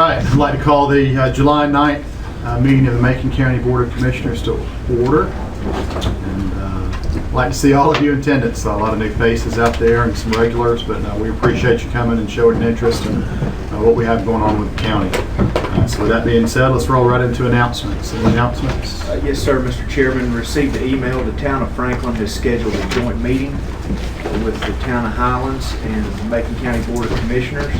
right, I'd like to call the July 9th meeting of the Macon County Board of Commissioners to order. And I'd like to see all of you in attendance. A lot of new faces out there and some regulars, but we appreciate you coming and showing an interest in what we have going on with the county. So with that being said, let's roll right into announcements. Any announcements? Yes, sir, Mr. Chairman. Received the email. The town of Franklin has scheduled a joint meeting with the town of Highlands and the Macon County Board of Commissioners.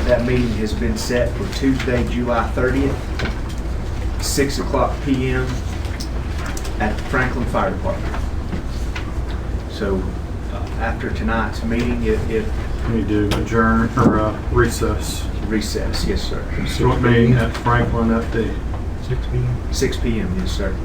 That meeting has been set for Tuesday, July 30th, 6 o'clock p.m. at the Franklin Fire Department. So after tonight's meeting, if We do adjourn or recess. recess, yes, sir. Joint meeting at Franklin FD. 6 p.m. 6 p.m., yes, sir.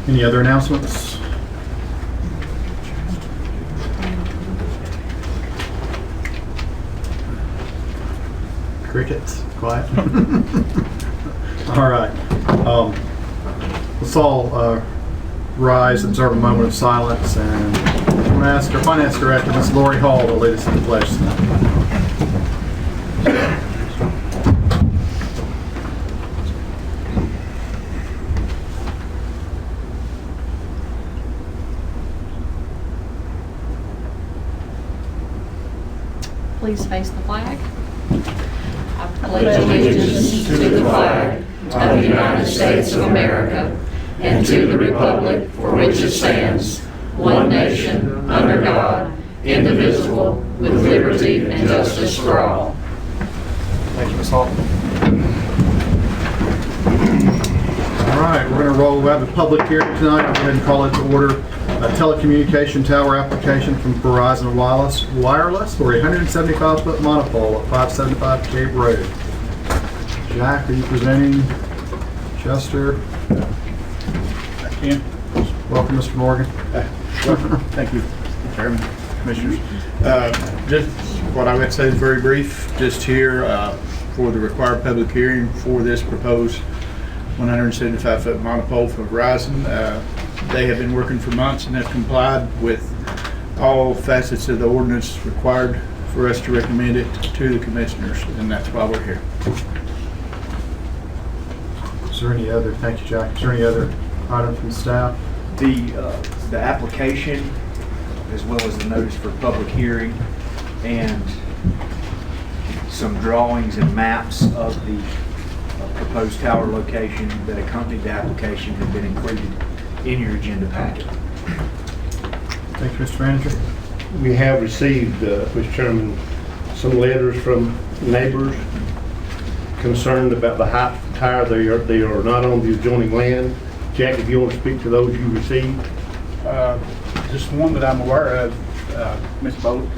Any other announcements? Crickets, quiet. All right. Let's all rise, observe a moment of silence, and I'm going to ask our Finance Director, Ms. Lori Hall, to lead us in the pledge tonight. Please face the flag. I pledge allegiance to the flag of the United States of America and to the republic for which it stands, one nation, under God, indivisible, with liberty and justice for all. Thank you, Ms. Hall. All right, we're going to roll out the public hearing tonight. I'll go ahead and call it to order. A telecommunication tower application from Verizon Wireless for a 175-foot monopole at 575 Cape Road. Jack, are you presenting? Chester? I can. Welcome, Mr. Morgan. Thank you, Chairman, Commissioners. Just what I would say is very brief. Just here for the required public hearing for this proposed 175-foot monopole for Verizon. They have been working for months and have complied with all facets of the ordinance required for us to recommend it to the commissioners, and that's why we're here. Is there any other, thank you, Jack. Is there any other item from staff? The application, as well as the notice for public hearing, and some drawings and maps of the proposed tower location that accompanied the application have been included in your agenda packet. Thank you, Mr. Manager. We have received, Mr. Chairman, some letters from neighbors concerned about the height of the tower. They are not on the adjoining land. Jack, if you want to speak to those you received. Just one that I'm aware of, Ms. Bullock,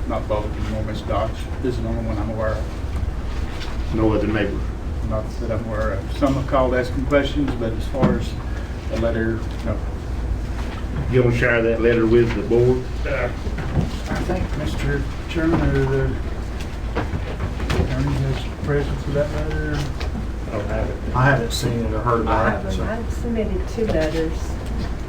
not Bullock anymore, Ms. Dodge. This is the only one I'm aware of. No other neighbors. Not that I'm aware of. Some have called asking questions, but as far as the letter, no. You want to share that letter with the board? I think, Mr. Chairman, the attorney has presence for that letter. I don't have it. I haven't seen it or heard I about it. haven't. so- I've submitted 2 letters.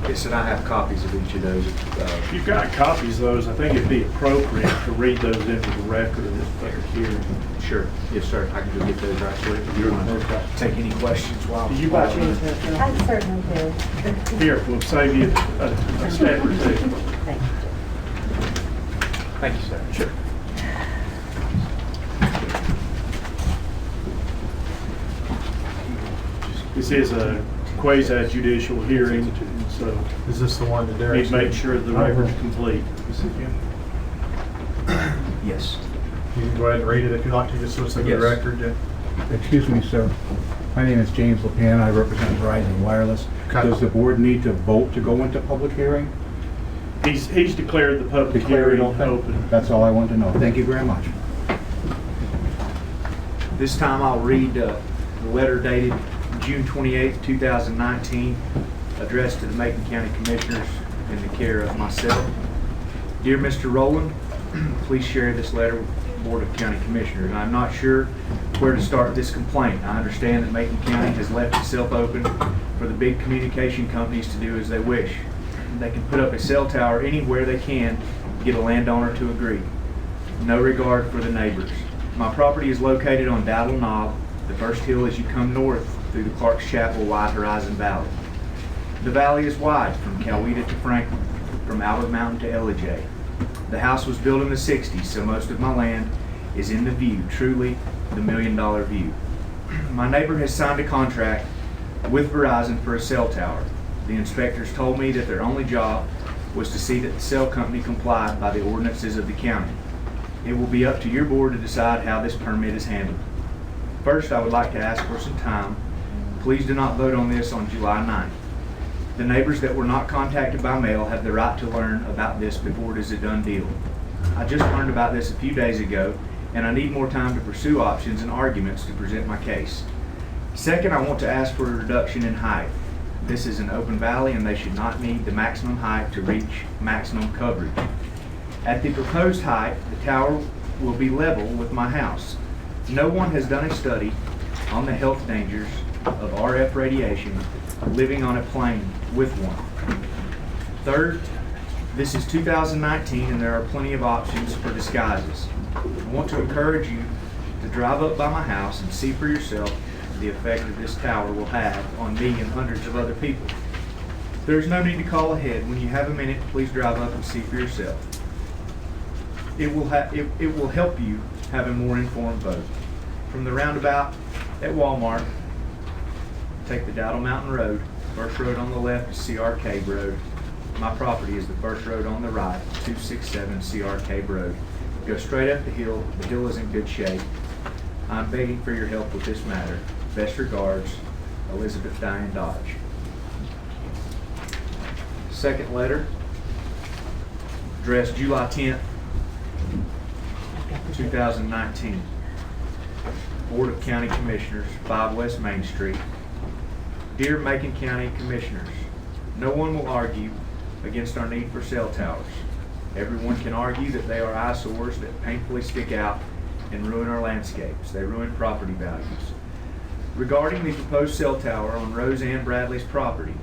Yes, and I have copies of each of those. If you've got copies of those, I think it'd be appropriate to read those into the record of this public hearing. Sure. Yes, sir. I can go get those right quick. If you want to take any questions while. Do you by chance have copies? I certainly do. Here, we'll save you a step or two. Thank you. Thank you, sir. Sure. This is a quasi judicial hearing, so Is this the one that we Derek? need to make sure the record's complete. Yes. You can go ahead and read it if you'd like to, just so it's in the Yes. record. Yeah. Excuse me, sir. My name is James LePan. I represent Verizon Wireless. Okay. Does the board need to vote to go into public hearing? He's declared the public Declare it hearing open? open. That's all I want to know. Thank you very much. This time I'll read the letter dated June 28th, 2019, addressed to the Macon County Commissioners in the care of myself. Dear Mr. Rowland, please share this letter Board of County Commissioners. I'm not sure where to start this complaint. I understand that Macon County has left itself open for the big communication companies to do as they wish. They can put up a cell tower anywhere they can, get a landowner to agree. No regard for the neighbors. My property is located on Dowdle Knob, the first hill as you come north through the Clark's Chapel Wide Horizon Valley. The valley is wide from Coweta to Franklin, from Albert Mountain to Ellijay. The house was built in the 60s, so most of my land is in the view, truly the $1 million view. My neighbor has signed a contract with Verizon for a cell tower. The inspectors told me that their only job was to see that the cell company complied by the ordinances of the county. It will be up to your board to decide how this permit is handled. First, I would like to ask for some time. Please do not vote on this on July 9th. The neighbors that were not contacted by mail have the right to learn about this before it is a done deal. I just learned about this a few days ago, and I need more time to pursue options and arguments to present my case. Second, I want to ask for a reduction in height. This is an open valley and they should not need the maximum height to reach maximum coverage. At the proposed height, the tower will be level with my house. No one has done a study on the health dangers of RF radiation living on a plane with one. Third, this is 2019 and there are plenty of options for disguises. I want to encourage you to drive up by my house and see for yourself the effect that this tower will have on me and hundreds of other people. There is no need to call ahead. When you have a minute, please drive up and see for yourself. It will help you have a more informed vote. From the roundabout at Walmart, take the Dowdle Mountain Road. First road on the left is CR Cave Road. My property is the first road on the right, 267 CR Cave Road. Go straight up the hill. The hill is in good shape. I'm begging for your help with this matter. Best regards, Elizabeth Diane Dodge. Second letter, addressed July 10th, 2019. Board of County Commissioners, 5 West Main Street. Dear Macon County Commissioners, no one will argue against our need for cell towers. Everyone can argue that they are eyesores that painfully stick out and ruin our landscapes. They ruin property values. Regarding the proposed cell tower on Roseanne Bradley's property,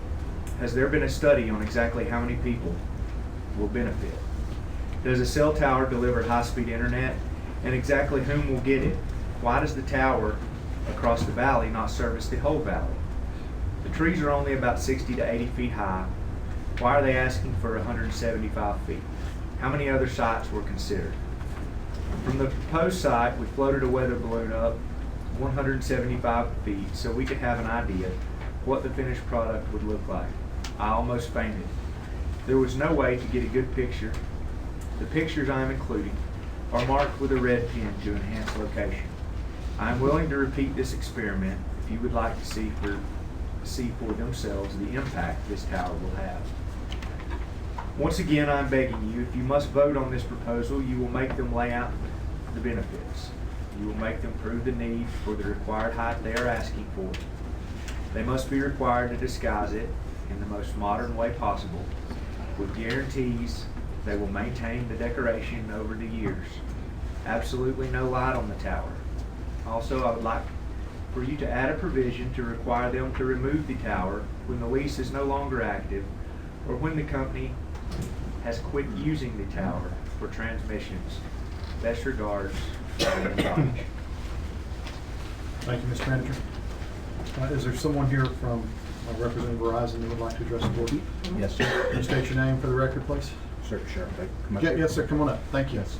has there been a study on exactly how many people will benefit? Does a cell tower deliver high-speed internet, and exactly whom will get it? Why does the tower across the valley not service the whole valley? The trees are only about 60 to 80 feet high. Why are they asking for 175 feet? How many other sites were considered? From the proposed site, we floated a weather balloon up 175 feet so we could have an idea what the finished product would look like. I almost fainted. There was no way to get a good picture. The pictures I am including are marked with a red pen to enhance location. I am willing to repeat this experiment if you would like to see for themselves the impact this tower will have. Once again, I am begging you, if you must vote on this proposal, you will make them lay out the benefits. You will make them prove the need for the required height they are asking for. They must be required to disguise it in the most modern way possible, with guarantees they will maintain the decoration over the years. Absolutely no light on the tower. Also, I would like for you to add a provision to require them to remove the tower when the lease is no longer active or when the company has quit using the tower for transmissions. Best regards, Diane Dodge. Thank you, Mr. Manager. Is there someone here from representing Verizon that would like to address the board? Yes, sir. Can you state your name for the record, please? Sir, sure. Come up Yeah, here. yes, sir. Come on up. Thank you. Yes.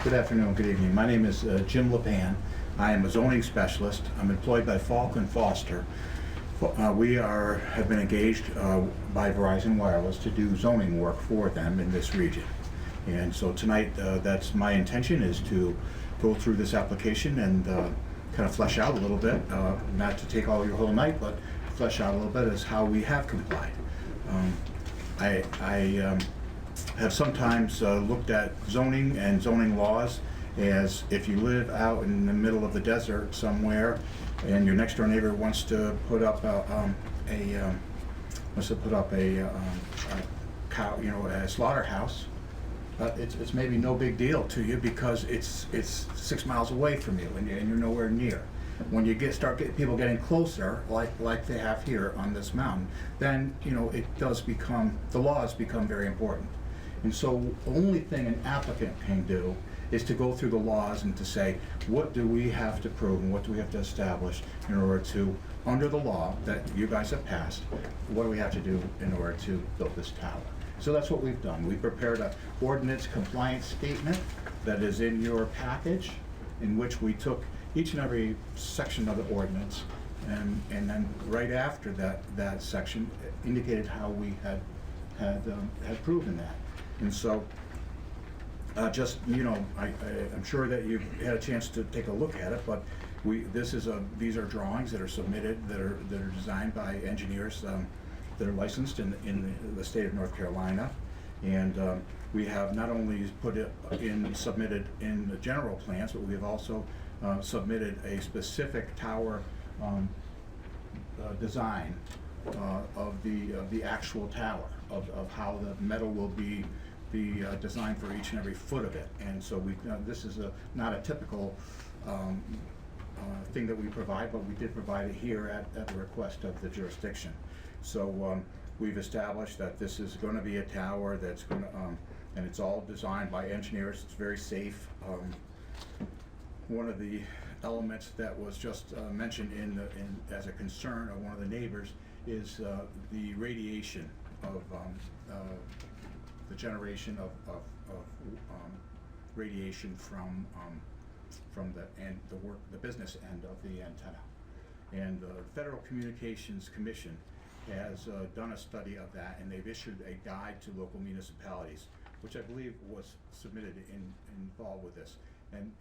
Good afternoon, good evening. My name is Jim LePan. I am a zoning specialist. I'm employed by Falk and Foster. We have been engaged by Verizon Wireless to do zoning work for them in this region. And so tonight, that's my intention, is to go through this application and kind of flesh out a little bit, not to take all your whole night, but flesh out a little bit as how we have complied. I have sometimes looked at zoning and zoning laws as if you live out in the middle of the desert somewhere and your next door neighbor wants to put up a cow, a slaughterhouse, it's maybe no big deal to you because it's 6 miles away from you and you're nowhere near. When you people getting closer, like they have here on this mountain, then the laws become very important. And so the only thing an applicant can do is to go through the laws and to say, what do we have to prove and what do we have to establish in order to, under the law that you guys have passed, what do we have to do in order to build this tower? So that's what we've done. We prepared an ordinance compliance statement that is in your package, in which we took each and every section of the ordinance, and then right after that section indicated how we had proven that. And so, I'm sure that you've had a chance to take a look at it, but these are drawings that are submitted, that are designed by engineers that are licensed in the state of North Carolina. And we have not only submitted in the general plans, but we have also submitted a specific tower design of the actual tower, of how the metal will be designed for each and every foot of it. And so this is not a typical thing that we provide, but we did provide it here at the request of the jurisdiction. So we've established that this is going to be a tower that's going to, and it's all designed by engineers. It's very safe. One of the elements that was just mentioned as a concern of one of the neighbors is the radiation of the generation of radiation from the business end of the antenna. And the Federal Communications Commission has done a study of that, and they've issued a guide to local municipalities, which I believe was submitted involved with this. And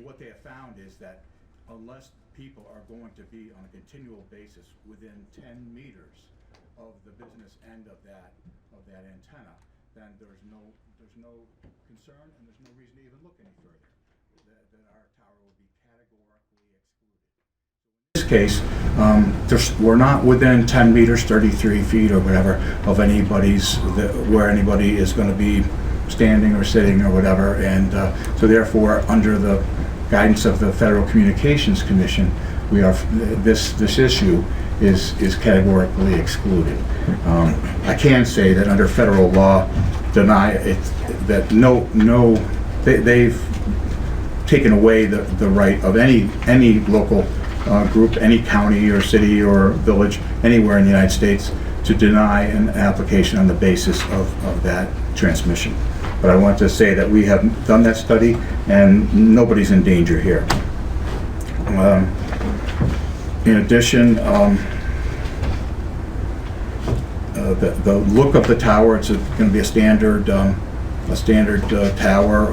what they have found is that unless people are going to be on a continual basis within 10 meters of the business end of that antenna, then there's no concern and there's no reason to even look any further. That our tower will be categorically excluded. In this case, we're not within 10 meters, 33 feet or whatever, of where anybody is going to be standing or sitting or whatever, and so therefore, under the guidance of the Federal Communications Commission, this issue is categorically excluded. I can say that under federal law, they've taken away the right of any local group, any county or city or village anywhere in the United States to deny an application on the basis of that transmission. But I want to say that we have done that study and nobody's in danger here. In addition, the look of the tower, it's going to be a standard tower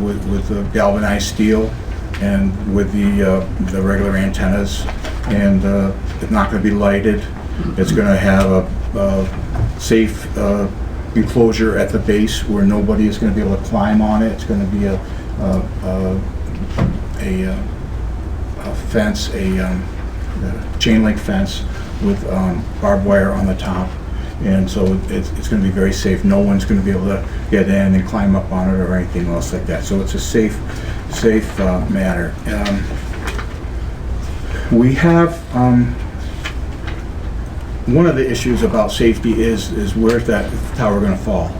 with galvanized steel and with the regular antennas, and it's not going to be lighted. It's going to have a safe enclosure at the base where nobody is going to be able to climb on it. It's going to be a fence, a chain link fence with barbed wire on the top, and so it's going to be very safe. No one's going to be able to get in and climb up on it or anything else like that. So it's a safe matter. We have one of the issues about safety is where's that tower going to fall,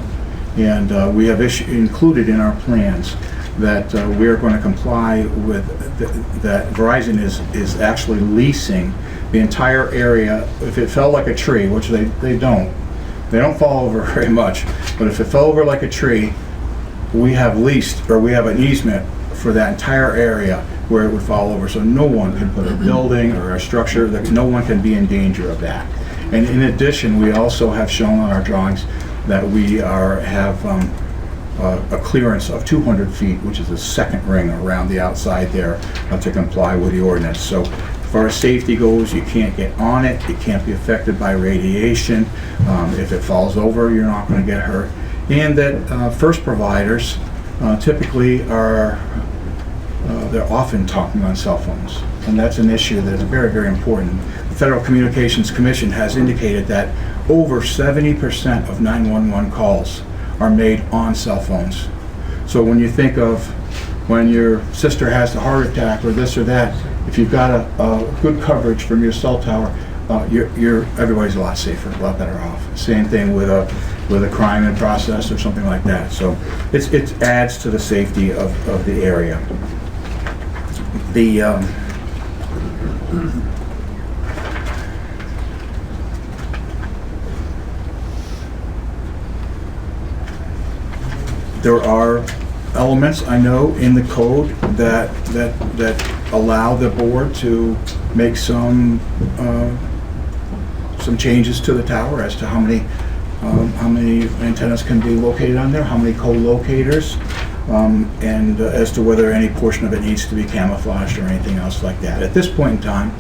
and we have included in our plans that we are going to comply with that Verizon is actually leasing the entire area. If it fell like a tree, which they don't fall over very much, but if it fell over like a tree, we have leased, or we have an easement for that entire area where it would fall over, so no one can put a building or a structure, that no one can be in danger of that. And in addition, we also have shown on our drawings that we have a clearance of 200 feet, which is a second ring around the outside there to comply with the ordinance. So as far as safety goes, you can't get on it, it can't be affected by radiation. If it falls over, you're not going to get hurt. And that first providers typically they're often talking on cell phones, and that's an issue that is very, very important. The Federal Communications Commission has indicated that over 70% of 911 calls are made on cell phones. So when you think of when your sister has a heart attack or this or that, if you've got a good coverage from your cell tower, everybody's a lot safer, a lot better off. Same thing with a crime in process or something like that. So it adds to the safety of the area. There are elements, I know, in the code that allow the board to make some changes to the tower as to how many antennas can be located on there, how many co-locators, and as to whether any portion of it needs to be camouflaged or anything else like that. At this point in time,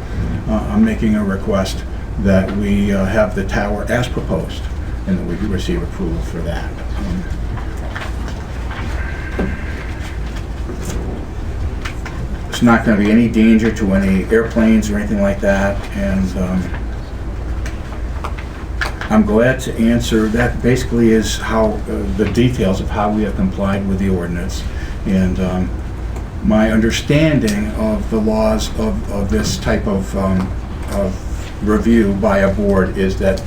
I'm making a request that we have the tower as proposed and that we receive approval for that. There's not going to be any danger to any airplanes or anything like that, and I'm glad to answer. That basically is how the details of how we have complied with the ordinance, and my understanding of the laws of this type of review by a board is that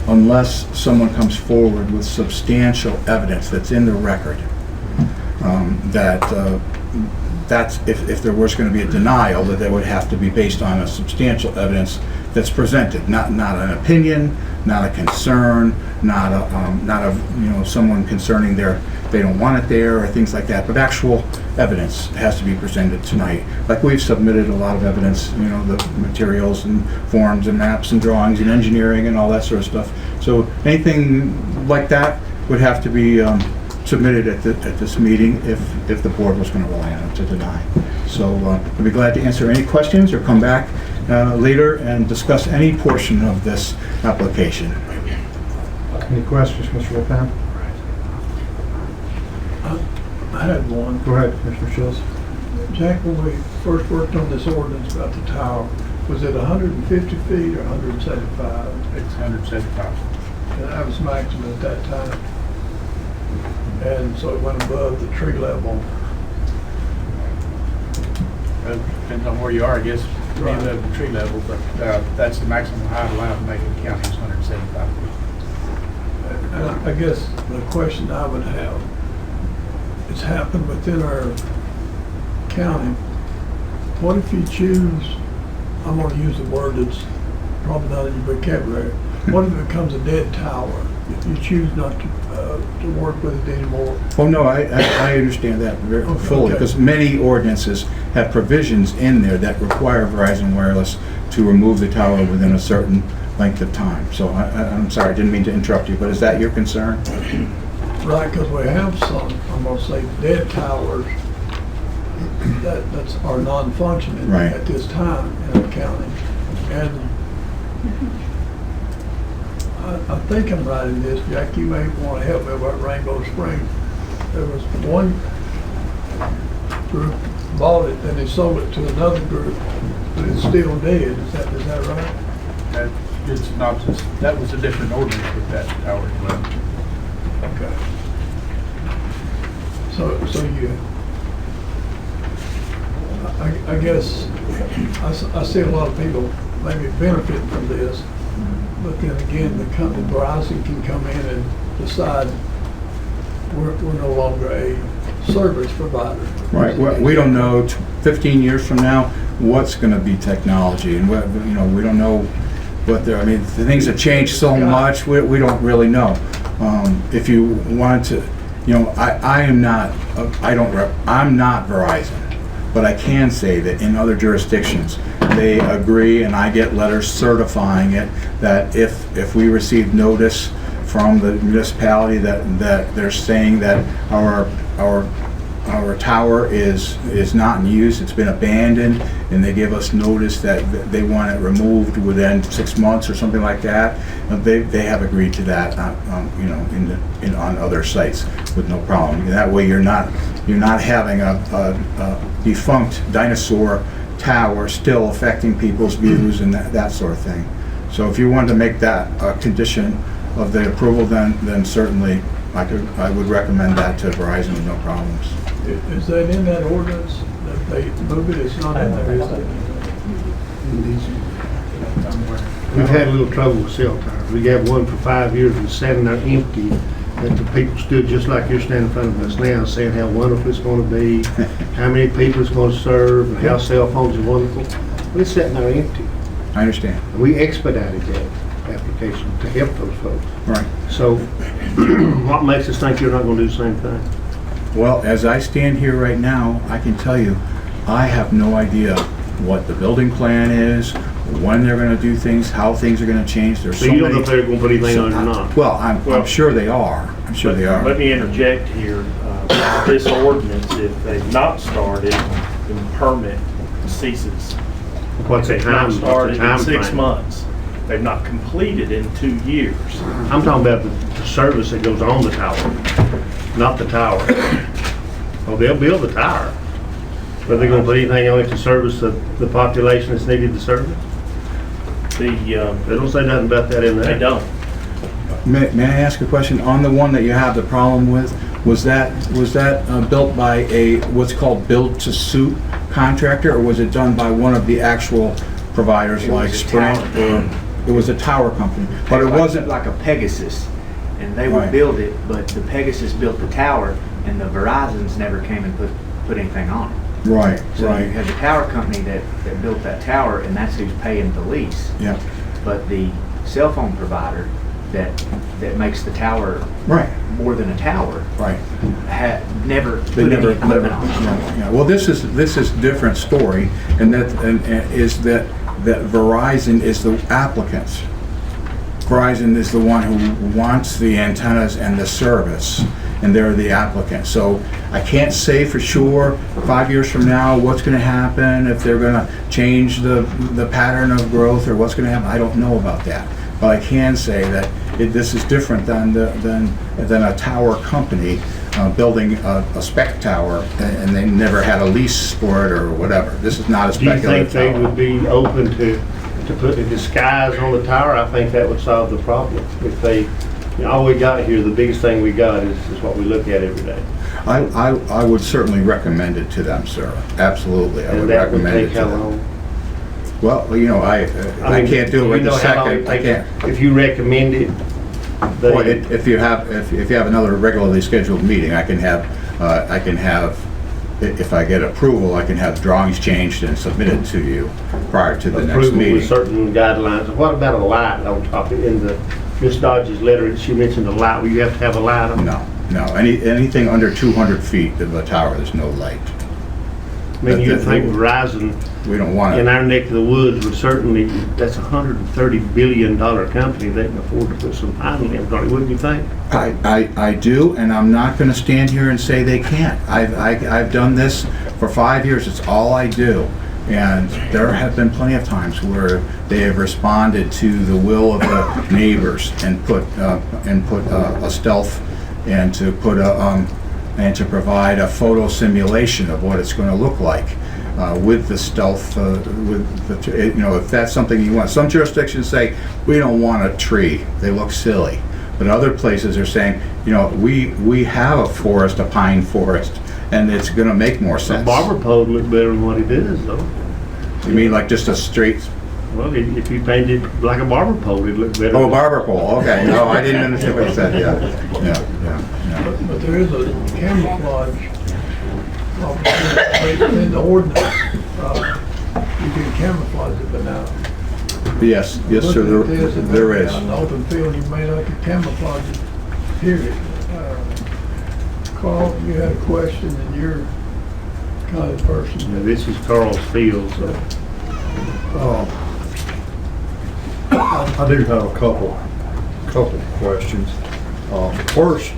unless someone comes forward with substantial evidence that's in the record, that's if there was going to be a denial, that would have to be based on a substantial evidence that's presented, not an opinion, not a concern, not a someone concerning they don't want it there or things like that, but actual evidence has to be presented tonight. Like we've submitted a lot of evidence, the materials and forms and maps and drawings and engineering and all that sort of stuff. So anything like that would have to be submitted at this meeting if the board was going to rely on it to deny. So I'd be glad to answer any questions or come back later and discuss any portion of this application. Any questions, Mr. Wolfham? I had one. Go ahead, Commissioner Shields. Jack, when we first worked on this ordinance about the tower, was it 150 feet or 175? It's 175. And that was maximum at that time. And so it went above the tree level. Depends on where you are, I guess, Right. above the tree level, but that's the maximum height allowed in Macon County is 175 feet. And I guess the question I would have, it's happened within our county. What if you choose, I'm going to use a word that's probably not in your vocabulary, what if it becomes a dead tower? If you choose not to work with it anymore? Oh, no, I understand that very fully, Okay. because many ordinances have provisions in there that require Verizon Wireless to remove the tower within a certain length of time. So I'm sorry, I didn't mean to interrupt you, but is that your concern? Right, because we have some, I'm going to say, dead towers that are non-functioning Right. at this time in our county. And I think I'm right in this, Jack, you may want to help me about Rainbow Springs. There was one group bought it and they sold it to another group, but it's still dead. Is that right? That's a good synopsis. That was a different ordinance with that tower as well. Okay. So you, I guess, I see a lot of people maybe benefit from this, but then again, the company Verizon can come in and decide we're no longer a service provider. Right, we don't know 15 years from now what's going to be technology, and we don't know what the things have changed so much, we don't really know. If you wanted to, I'm not Verizon, but I can say that in other jurisdictions, they agree, and I get letters certifying it, that if we receive notice from the municipality that they're saying that our tower is not in use, it's been abandoned, and they give us notice that they want it removed within 6 months or something like that, they have agreed to that, on other sites with no problem. That way you're not having a defunct dinosaur tower still affecting people's views and that sort of thing. So if you wanted to make that a condition of the approval, then certainly I would recommend that to Verizon with no problems. Is that in that ordinance that they move it? It's not in there, is it? We've had a little trouble with cell towers. We had one for 5 years and standing there empty, that the people stood just like you're standing in front of us now, saying how wonderful it's gonna be, how many people it's gonna serve, and how cell phones are wonderful. But it's sitting there empty. I understand. And we expedited that application to help those folks. Right. So what makes us think you're not gonna do the same thing? Well, as I stand here right now, I can tell you, I have no idea what the building plan is, when they're gonna do things, how things are gonna change. There's So so you don't know many. if they're gonna put anything on it or not? Well, I'm sure they are. I'm sure they are. Let me interject here. This ordinance, if they've not started, then the permit ceases. What's the They've not time? started in 6 frame? months. They've not completed in 2 years. I'm talking about the service that goes on the tower, not the tower. Oh, they'll build the tower. But they're gonna put anything on it to service the population that's needed to serve it? They don't say nothing about that in there. They don't. May I ask a question? On the one that you have the problem with, was that built by a, what's called build-to-suit contractor, or was it done by one of the actual providers It was like a Sprint? tower. Or it was a tower company, but it wasn't like a Pegasus, and they would Right. build it, but the Pegasus built the tower, and the Verizons never came and put anything on it. right, So you right. had the tower company that built that tower, and that's who's paying the lease. Yeah, But the cell phone provider that makes the tower right, more than a tower right. had never They put never, any equipment on it. yeah. Well, this is different story, and that is that Verizon is the applicant. Verizon is the one who wants the antennas and the service, and they're the applicant. So I can't say for sure 5 years from now what's going to happen, if they're going to change the pattern of growth or what's going to happen. I don't know about that, but I can say that this is different than a tower company building a spec tower, and they never had a lease for it or whatever. This is not a Do you think speculative they tower. would be open to putting a disguise on the tower? I think that would solve the problem. If they, all we got here, the biggest thing we got is what we look at every day. I would certainly recommend it to them, sir. Absolutely, I would And that would recommend it take to how them. long? Well, I mean, can't do it you right know this how long second. it I takes? can't. If you recommend it, Well, they, if you have another regularly scheduled meeting, I can have, if I get approval, I can have drawings changed and submitted to you prior to the next approval with meeting. certain guidelines. What about a light on top of, in the, Ms. Dodge's letter, she mentioned a light, where you have to have a light on? No, anything under 200 feet of a tower, there's no light. I mean, you'd think Verizon We don't want in it. our neck of the woods would certainly, that's a $130 billion company, they can afford to put some pine limbs on it, wouldn't you think? I do, and I'm not gonna stand here and say they can't. I've done this for 5 years, it's all I do. And there have been plenty of times where they have responded to the will of the neighbors and put a stealth and to provide a photo simulation of what it's gonna look like. With the stealth, if that's something you want. Some jurisdictions say, we don't want a tree, they look silly. But other places are saying, we have a forest, a pine forest, and it's gonna make more A sense. barber pole would look better than what it is, though. You mean like just a straight, Well, if you painted like a barber pole, it'd look better. oh, barber pole, okay, no, I didn't understand what you said, yeah. But there is a camouflage opportunity in the ordinance. You can camouflage it, but now. Yes, sir, looking at this, it there may be is. out in the open field, you may not can camouflage it, period. Carl, you had a question, and you're kind of the person. Now, this is Carl's field, so. I do have a couple of questions. First,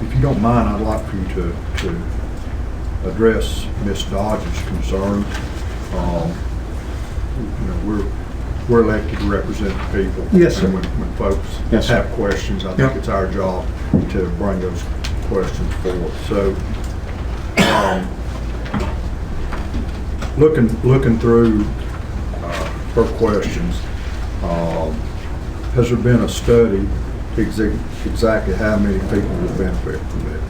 if you don't mind, I'd like for you to address Ms. Dodge's concerns. We're elected to represent the people. Yes, sir. And when folks Yes, sir. have questions, I think Yep. it's our job to bring those questions forward. So, looking through her questions, has there been a study exactly how many people will benefit from this?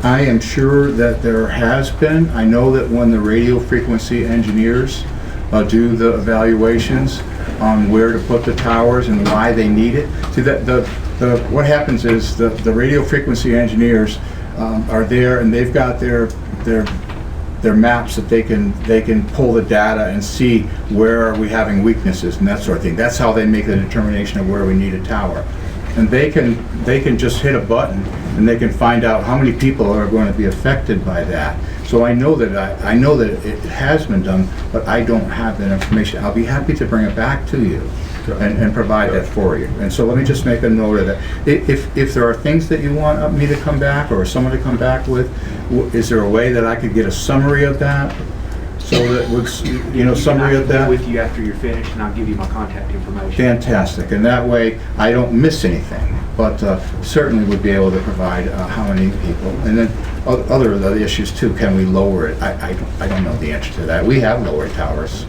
I am sure that there has been. I know that when the radio frequency engineers do the evaluations on where to put the towers and why they need it. See, what happens is the radio frequency engineers are there, and they've got their maps that they can pull the data and see where are we having weaknesses and that sort of thing. That's how they make the determination of where we need a tower. And they can just hit a button and they can find out how many people are going to be affected by that. So I know that it has been done, but I don't have that information. I'll be happy to bring it back to you and provide that for you. And so let me just make a note of that. If there are things that you want me to come back or someone to come back with, is there a way that I could get a summary of that? So that was, summary of that? With you after you're finished, and I'll give you my contact information. Fantastic, and that way I don't miss anything, but certainly would be able to provide how many people. And then other of the issues too, can we lower it? I don't know the answer to that. We have lower towers.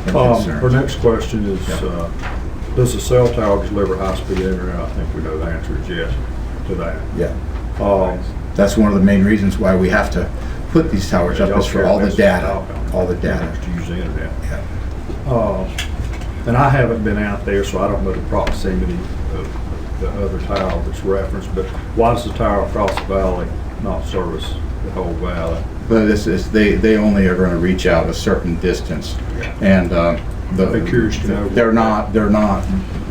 Her next question is, does the cell tower deliver high-speed internet? I think we know the answer is yes to that. Yeah. That's one of the main reasons why we have to put these towers up, is for all the data. All the data. To use the internet. Yeah. And I haven't been out there, so I don't know the proximity of the other tower that's referenced, but why does the tower across the valley not service the whole valley? But they only are going to reach out a certain distance, and I'd be curious to know. they're not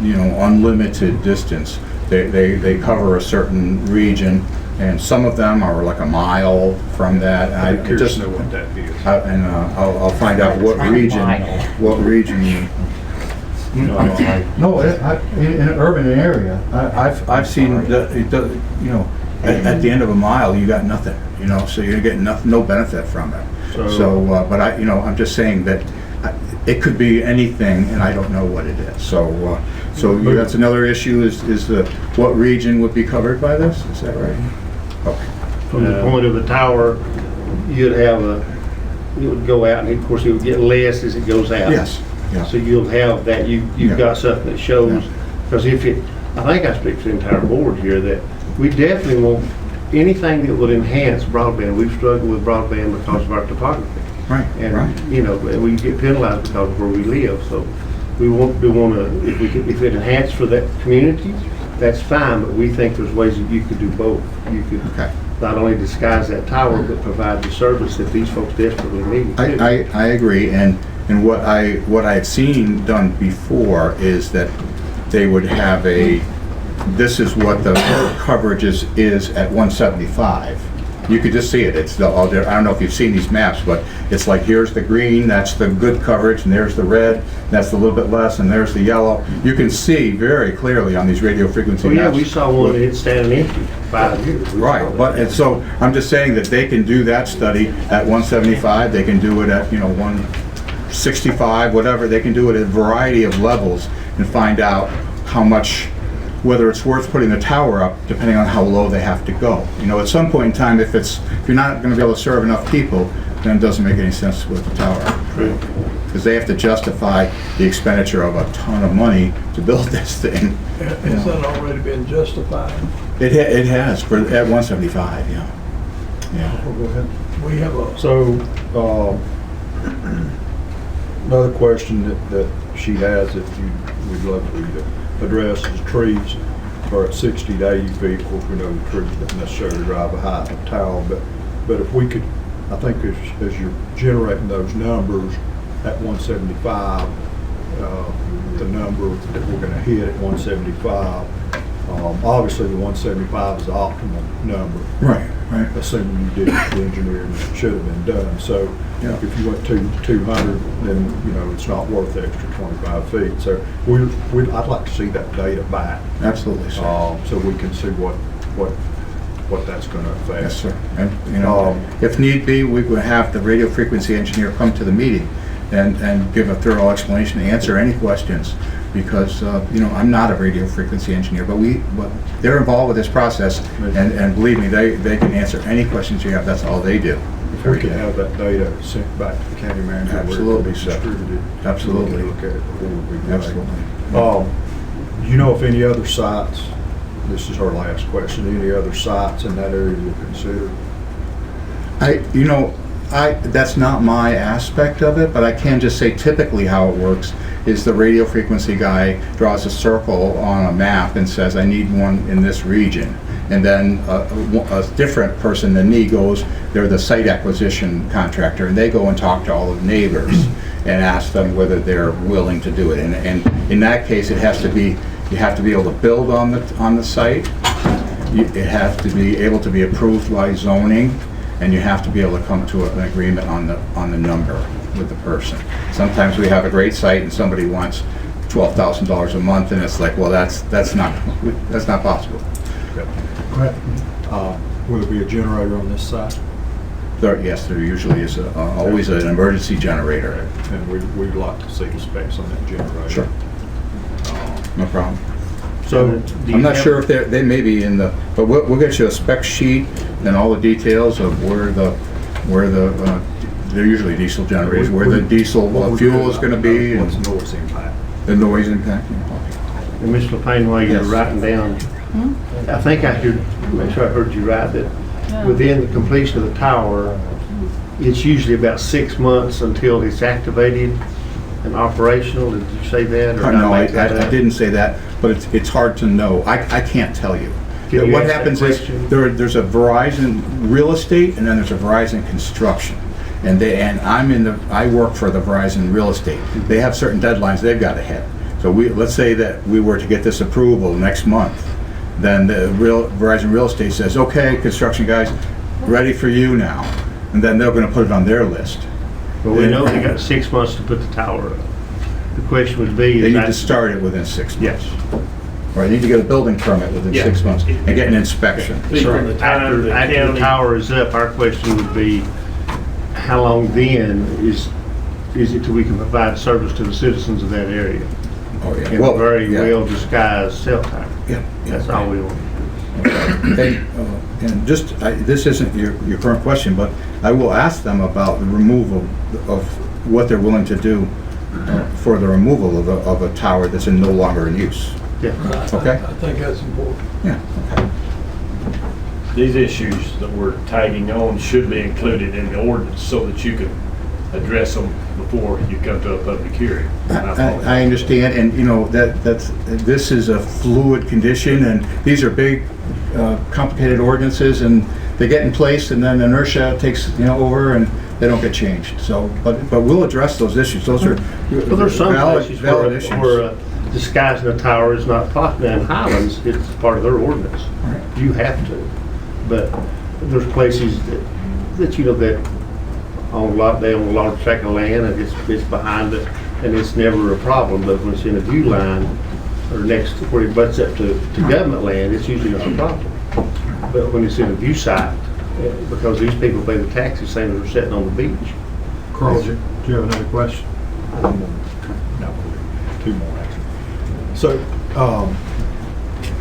unlimited distance. They cover a certain region, and some of them are like a mile from that. I'd be curious to know what that is. I'll find out what region. What region you? No, in an urban area, I've seen at the end of a mile you got nothing. So you're getting no benefit from it. But I'm just saying that it could be anything, and I don't know what it is. So that's another issue. Is what region would be covered by this? Is that right? Okay. From the point of the tower, it would go out, and of course it would get less as it goes out. Yes. Yeah. So you'll have that, you've got something that shows, because I think I speak for the entire board here, that we definitely want anything that would enhance broadband. We've struggled with broadband because of our topography. Right. And we get penalized because of where we live. So we want to, if it enhances for that community, that's fine. But we think there's ways that you could do both. You could not only disguise that tower, but provide the service that these folks desperately need. I agree, and what I've seen done before is that they would have this is what the coverage is at 175. You could just see it. It's I don't know if you've seen these maps, but it's like, here's the green, that's the good coverage, and there's the red, that's a little bit less, and there's the yellow. You can see very clearly on these radio frequency maps. We saw one that it's standing empty 5 years. Right, and so I'm just saying that they can do that study at 175. They can do it at 165, whatever. They can do it at a variety of levels and find out how much, whether it's worth putting the tower up, depending on how low they have to go. At some point in time, if you're not going to be able to serve enough people, then it doesn't make any sense with the tower. Because they have to justify the expenditure of a ton of money to build this thing. Has that already been justified? It has at 175. Yeah. Go ahead. We have a. So, another question that she has, if we'd love for you to address, is trees are at 60 to 80 feet. Of course, we know the trees don't necessarily drive a height of tower, but if we could, I think as you're generating those numbers at 175, the number that we're going to hit at 175, obviously the 175 is the optimal number. Right. Assuming you did the engineering that should have been done. So if you went to 200, then it's not worth the extra 25 feet. So I'd like to see that data back. Absolutely, sir. So we can see what that's going to affect. Yes, sir. And if need be, we would have the radio frequency engineer come to the meeting and give a thorough explanation, answer any questions. Because I'm not a radio frequency engineer, but they're involved with this process, and believe me, they can answer any questions you have. That's all they do. If we could have that data sent back to the county manager, absolutely, where it could be distributed, absolutely, look at it before we do. Absolutely. you know if any other sites, this is our last question, any other sites in that area you consider? That's not my aspect of it, but I can just say typically how it works is the radio frequency guy draws a circle on a map and says, I need one in this region. And then a different person than me goes, they're the site acquisition contractor, and they go and talk to all the neighbors and ask them whether they're willing to do it. And in that case, it has to be, you have to be able to build on the site. It has to be able to be approved by zoning, and you have to be able to come to an agreement on the number with the person. Sometimes we have a great site and somebody wants $12,000 a month, and it's like, well, that's not possible. Okay. Go ahead. Will there be a generator on this site? Yes, there usually is always an emergency generator. And we'd like to see the specs on that generator. Sure. No problem. So I'm not sure if they may be in the, but we'll get you a spec sheet and all the details of where they're usually diesel generators, where the diesel fuel is going to be. What's And noise impact? the noise impact. And Mr. LePayne, while you're Yes. writing down, I think I heard, make sure I heard you right, that within the completion of the tower, it's usually about 6 months until it's activated and operational. Did you say that? Or No, I make that up? didn't say that, but it's hard to know. I can't tell you. Can you What answer that happens is, question? there's a Verizon real estate, and then there's a Verizon construction. And I work for the Verizon real estate. They have certain deadlines they've got to hit. So let's say that we were to get this approval next month, then the Verizon real estate says, okay, construction guys, ready for you now. And then they're gonna put it on their list. But we know they got 6 months to put the tower up. The question would be, They is need to that, start it within 6 months. yes. Or they need to get a building permit within Yeah. 6 months and get an inspection. From the time the After the county, tower is up, our question would be, how long then is it till we can provide service to the citizens of that area? Oh, yeah. In a very yeah. well disguised cell tower. Yeah. That's all we want. And just, this isn't your current question, but I will ask them about the removal of what they're willing to do for the removal of a tower that's no longer in use. Yeah. Okay. I think that's important. Yeah, okay. these issues that we're tagging on should be included in the ordinance so that you can address them before you come to a public hearing. I understand, and you know, this is a fluid condition, and these are big, complicated ordinances, and they get in place, and then inertia takes, over, and they don't get changed. So, but we'll address those issues. Those are Well, there's some places valid issues. where disguising a tower is not possible. In Highlands, it's part of their ordinance. Right. You have to. But there's places that that own a lot, they own a large tract of land, and it's behind it, and it's never a problem. But when it's in a view line, or next to where it butts up to government land, it's usually not a problem. But when it's in a view site, because these people pay the taxes, saying they're sitting on the beach. Carl, do you have another question? No, two more actually. So,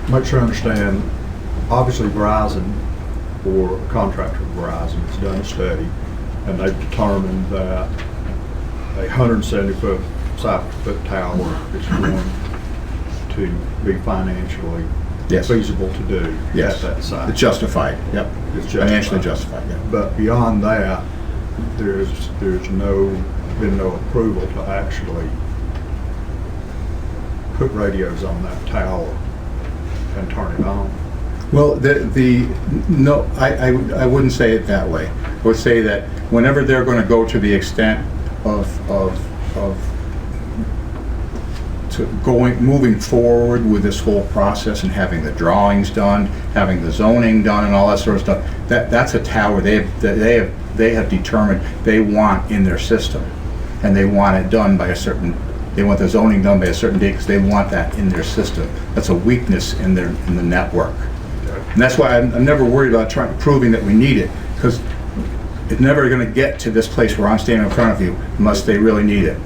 make sure I understand, obviously Verizon, or a contractor of Verizon, has done a study, and they've determined that a 170-foot foot tower is going to be financially Yes. feasible to do Yes. at that site. It's justified, yep. It's Financially justified, yeah. But beyond that, there's been no approval to actually put radios on that tower and turn it on. Well, no, I wouldn't say it that way. I would say that whenever they're going to go to the extent of moving forward with this whole process and having the drawings done, having the zoning done, and all that sort of stuff, that's a tower they have determined they want in their system, and they want it done by a certain. They want the zoning done by a certain date because they want that in their system. That's a weakness in the network. And that's why I'm never worried about proving that we need it, because it's never going to get to this place where I'm standing in front of you unless they really need it.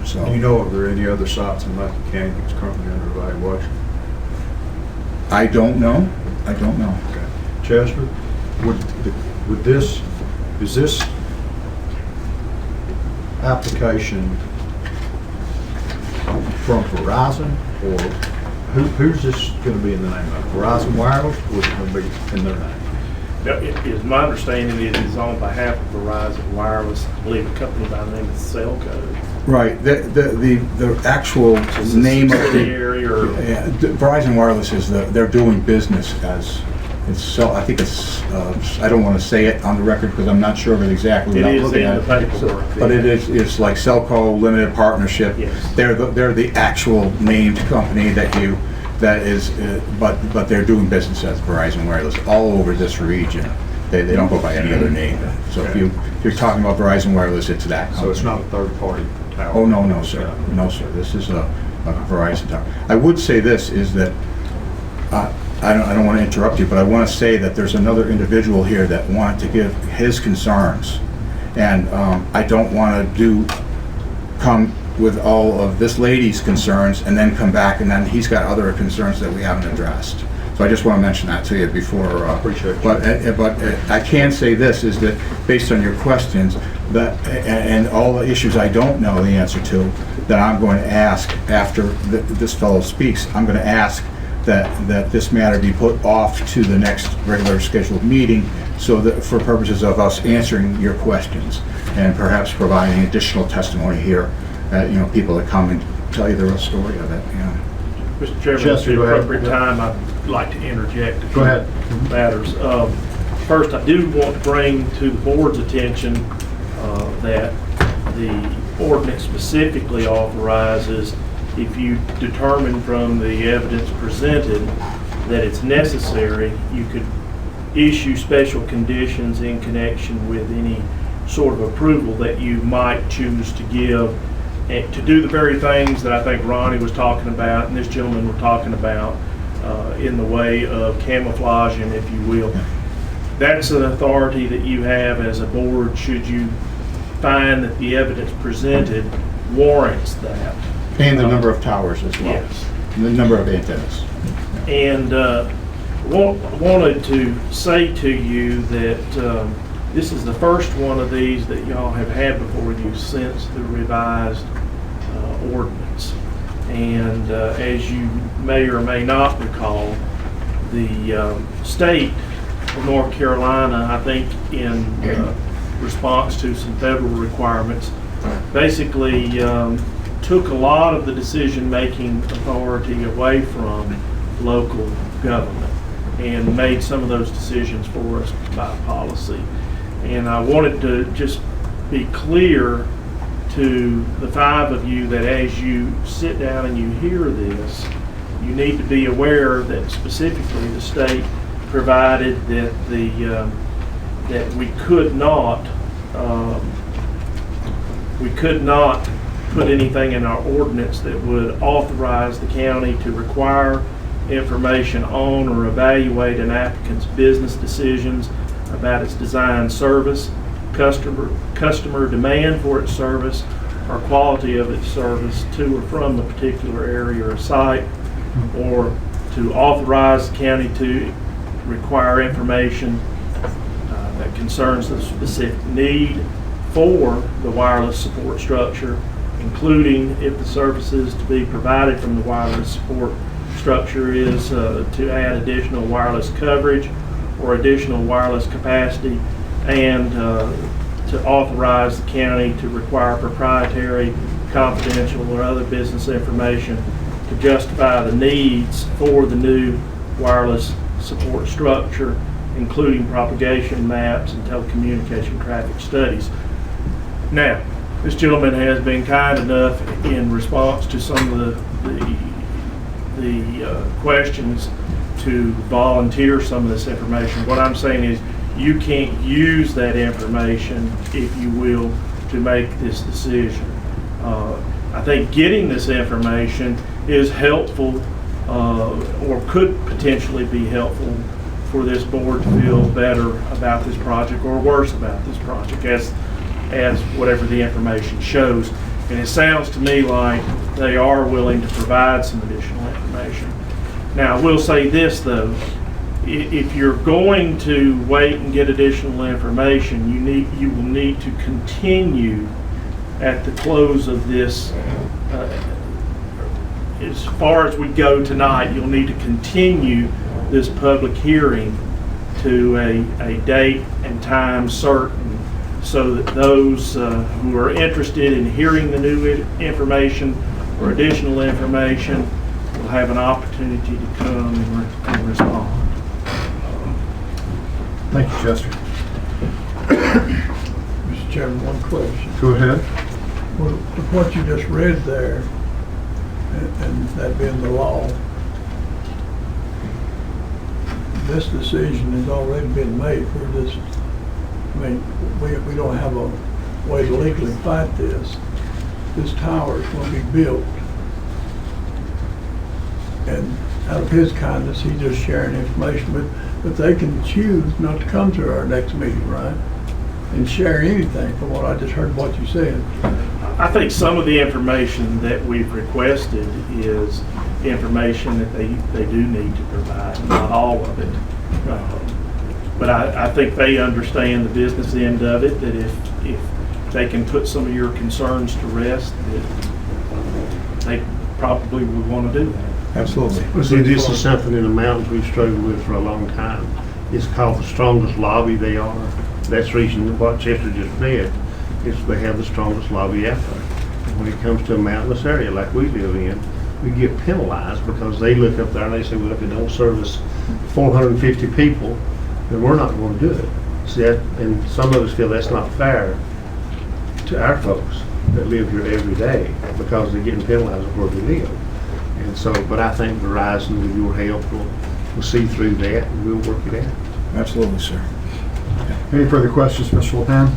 So. Do you know if there are any other sites in Macon County that's currently under evaluation? I don't know. I don't know. Okay. Chester, is this application from Verizon or Who's this gonna be in the name of? Verizon Wireless, or is it gonna be in their name? Now, it is my understanding it is on behalf of Verizon Wireless, I believe a company by the name of Cellco. Right, the actual name of the, Subsidiary or, Verizon Wireless is they're doing business as, I think it's, I don't want to say it on the record because I'm not sure of it exactly it without is looking in at the it. paperwork. But it's like Cellco Limited Partnership. Yes. They're the actual named company but they're doing business as Verizon Wireless all over this region. They don't go by any other name. So if you're talking about Verizon Wireless, it's that company. So it's not a third-party tower? Oh, no, sir. No, sir. This is a Verizon tower. I would say this, is that, I don't want to interrupt you, but I want to say that there's another individual here that wanted to give his concerns. And I don't want to come with all of this lady's concerns and then come back and then he's got other concerns that we haven't addressed. So I just want to mention that to you before. Appreciate it. But I can say this, is that based on your questions, and all the issues I don't know the answer to, that I'm going to ask after this fellow speaks, I'm going to ask that this matter be put off to the next regular scheduled meeting, so that for purposes of us answering your questions and perhaps providing additional testimony here, people that come and tell you their story of it. Mr. Chairman, at Chester, the go ahead. appropriate time, I'd like to interject a Go few ahead. matters. First, I do want to bring to the board's attention that the ordinance specifically authorizes, if you determine from the evidence presented that it's necessary, you could issue special conditions in connection with any sort of approval that you might choose to give, and to do the very things that I think Ronnie was talking about and this gentleman were talking about in the way of camouflaging, if you will. That's an authority that you have as a board should you find that the evidence presented warrants that. And the number of towers as well. Yes. And the number of antennas. And wanted to say to you that this is the first one of these that y'all have had before you since the revised ordinance. And as you may or may not recall, the state of North Carolina, I think in response to some federal requirements, basically took a lot of the decision-making authority away from local government and made some of those decisions for us by policy. And I wanted to just be clear to the five of you that as you sit down and you hear this, you need to be aware that specifically the state provided that that we could not put anything in our ordinance that would authorize the county to require information on or evaluate an applicant's business decisions about its design service, customer demand for its service, or quality of its service to or from the particular area or site, or to authorize the county to require information that concerns the specific need for the wireless support structure, including if the services to be provided from the wireless support structure is to add additional wireless coverage or additional wireless capacity, and to authorize the county to require proprietary, confidential, or other business information to justify the needs for the new wireless support structure, including propagation maps and telecommunication traffic studies. Now, this gentleman has been kind enough in response to some of the questions to volunteer some of this information. What I'm saying is you can't use that information, if you will, to make this decision. I think getting this information is helpful or could potentially be helpful for this board to feel better about this project or worse about this project as whatever the information shows. And it sounds to me like they are willing to provide some additional information. Now, I will say this though, if you're going to wait and get additional information, you will need to continue at the close of this as far as we go tonight, you'll need to continue this public hearing to a date and time certain, so that those who are interested in hearing the new information or additional information will have an opportunity to come and respond. Thank you, Chester. Mr. Chairman, one question. Go ahead. Well, with what you just read there, and that being the law, this decision has already been made. We're just, I mean, we don't have a way to legally fight this. This tower is going to be built. And out of his kindness, he's just sharing information, but they can choose not to come to our next meeting, right? And share anything from what I just heard what you said. I think some of the information that we've requested is information that they do need to provide, not all of it. But I think they understand the business end of it, that if they can put some of your concerns to rest, that they probably would want to do that. Absolutely. Well, see, this is something in the mountains we've struggled with for a long time. It's called the strongest lobby they are. That's the reason what Chester just read, is they have the strongest lobby out there. When it comes to a mountainous area like we live in, we get penalized because they look up there and they say, well, if it don't service 450 people, then we're not going to do it. See, and some of us feel that's not fair to our folks that live here every day because they're getting penalized where they live. And so, but I think Verizon, with your help, will see through that and we'll work it out. Absolutely, sir. Any further questions, Mr. LePan?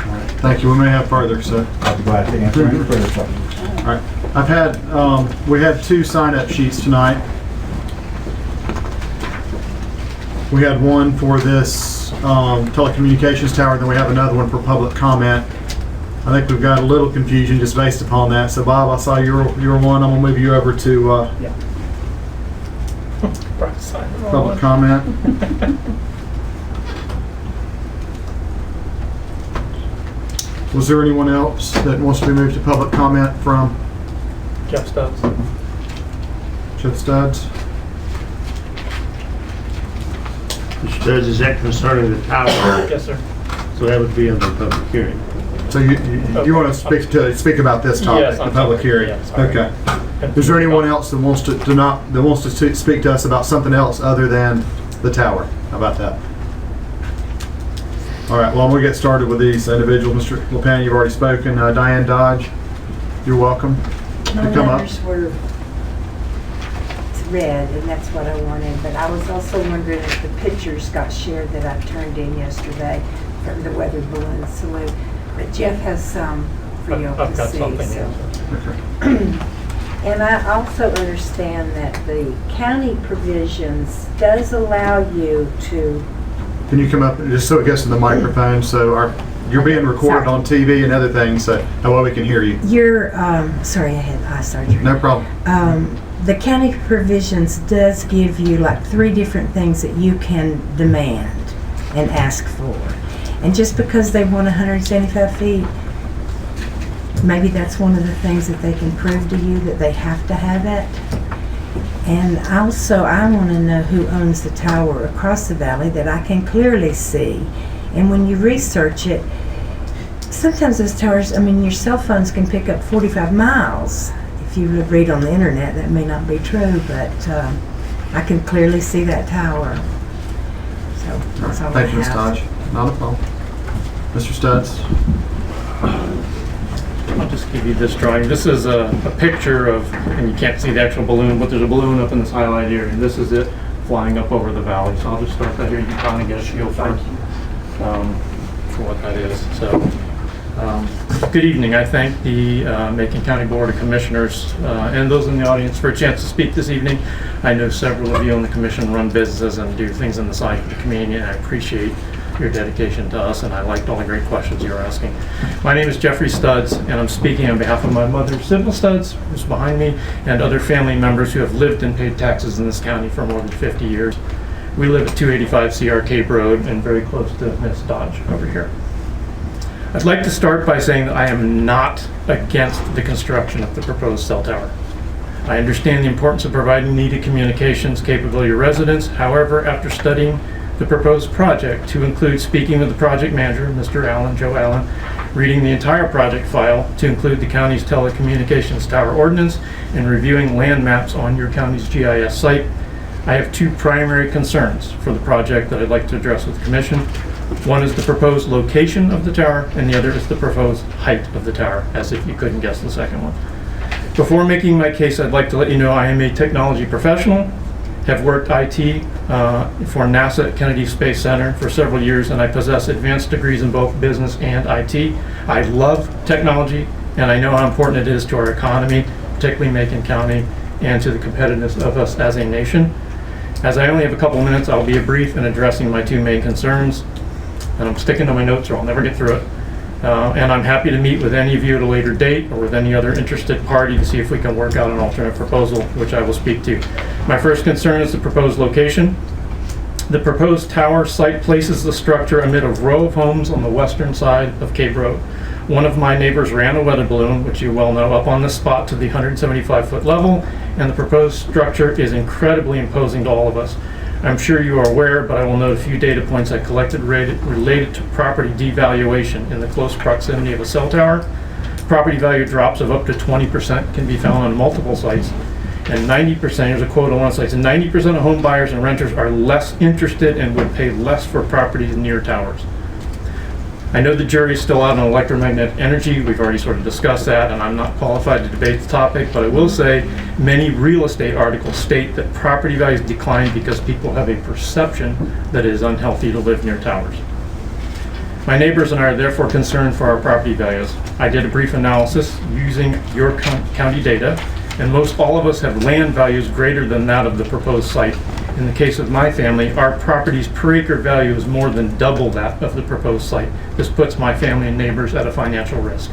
All right, thank you. We may have further, so. I'll be glad to answer any further questions. All right, we had 2 sign-up sheets tonight. We had one for this telecommunications tower, then we have another one for public comment. I think we've got a little confusion just based upon that. So Bob, I saw you were one. I'm gonna move you over to public comment. Was there anyone else that wants to be moved to public comment from? Jeff Stubbs. Jeff Stubbs? Mr. Stubbs, is that concerning the tower? Yes, sir. So that would be in the public hearing. So you want to speak about this topic, Yes, the I'm public sorry. hearing? Yeah, sorry. Okay. Is there anyone else that wants to speak to us about something else other than the tower? How about that? All right. Well, I'm going to get started with these individuals. Mr. LePan, you've already spoken. Diane Dodge, you're welcome to come up. Numbers were red, and that's what I wanted. But I was also wondering if the pictures got shared that I turned in yesterday from the weather balloon salute. But Jeff has some for you all to see. And I also understand that the county provisions does allow you to. Can you come up just so it gets to the microphone? So you're being recorded on TV and other things, so that way we can hear you. You're sorry, I had eye surgery. No problem. The county provisions does give you like 3 different things that you can demand and ask for. And just because they want 175 feet, maybe that's one of the things that they can prove to you, that they have to have it. And also, I want to know who owns the tower across the valley that I can clearly see. And when you research it, sometimes those towers, I mean, your cell phones can pick up 45 miles. If you read on the internet, that may not be true, but I can clearly see that tower. So that's all I Thank you, Ms. have. Dodge. Not a problem. Mr. Studs? I'll just give you this drawing. This is a picture of, and you can't see the actual balloon, but there's a balloon up in this highlight area, and this is it flying up over the valley. So I'll just start that here. You can kind of get a feel for what that is. So, good evening. I thank the Macon County Board of Commissioners and those in the audience for a chance to speak this evening. I know several of you on the commission run businesses and do things in the side of the community, and I appreciate your dedication to us, and I liked all the great questions you were asking. My name is Jeffrey Studs, and I'm speaking on behalf of my mother, Sybil Studs, who's behind me, and other family members who have lived and paid taxes in this county for more than 50 years. We live at 285 CR Cape Road and very close to Miss Dodge over here. I'd like to start by saying that I am not against the construction of the proposed cell tower. I understand the importance of providing needed communications capability to residents. However, after studying the proposed project, to include speaking with the project manager, Mr. Allen, Joe Allen, reading the entire project file to include the county's telecommunications tower ordinance, and reviewing land maps on your county's GIS site, I have two primary concerns for the project that I'd like to address with the commission. One is the proposed location of the tower, and the other is the proposed height of the tower, as if you couldn't guess the second one. Before making my case, I'd like to let you know I am a technology professional, have worked IT for NASA at Kennedy Space Center for several years, and I possess advanced degrees in both business and IT. I love technology, and I know how important it is to our economy, particularly Macon County, and to the competitiveness of us as a nation. As I only have a couple of minutes, I'll be brief in addressing my two main concerns, and I'm sticking to my notes or I'll never get through it. And I'm happy to meet with any of you at a later date or with any other interested party to see if we can work out an alternate proposal, which I will speak to. My first concern is the proposed location. The proposed tower site places the structure amid a row of homes on the western side of Cape Road. One of my neighbors ran a weather balloon, which you well know, up on this spot to the 175-foot level, and the proposed structure is incredibly imposing to all of us. I'm sure you are aware, but I will note a few data points I collected related to property devaluation in the close proximity of a cell tower. Property value drops of up to 20% can be found on multiple sites, and 90%, here's a quote on one site, and 90% of home buyers and renters are less interested and would pay less for properties near towers. I know the jury's still out on electromagnetic energy. We've already sort of discussed that, and I'm not qualified to debate the topic, but I will say many real estate articles state that property values decline because people have a perception that it is unhealthy to live near towers. My neighbors and I are therefore concerned for our property values. I did a brief analysis using your county data, and most all of us have land values greater than that of the proposed site. In the case of my family, our property's per acre value is more than double that of the proposed site. This puts my family and neighbors at a financial risk.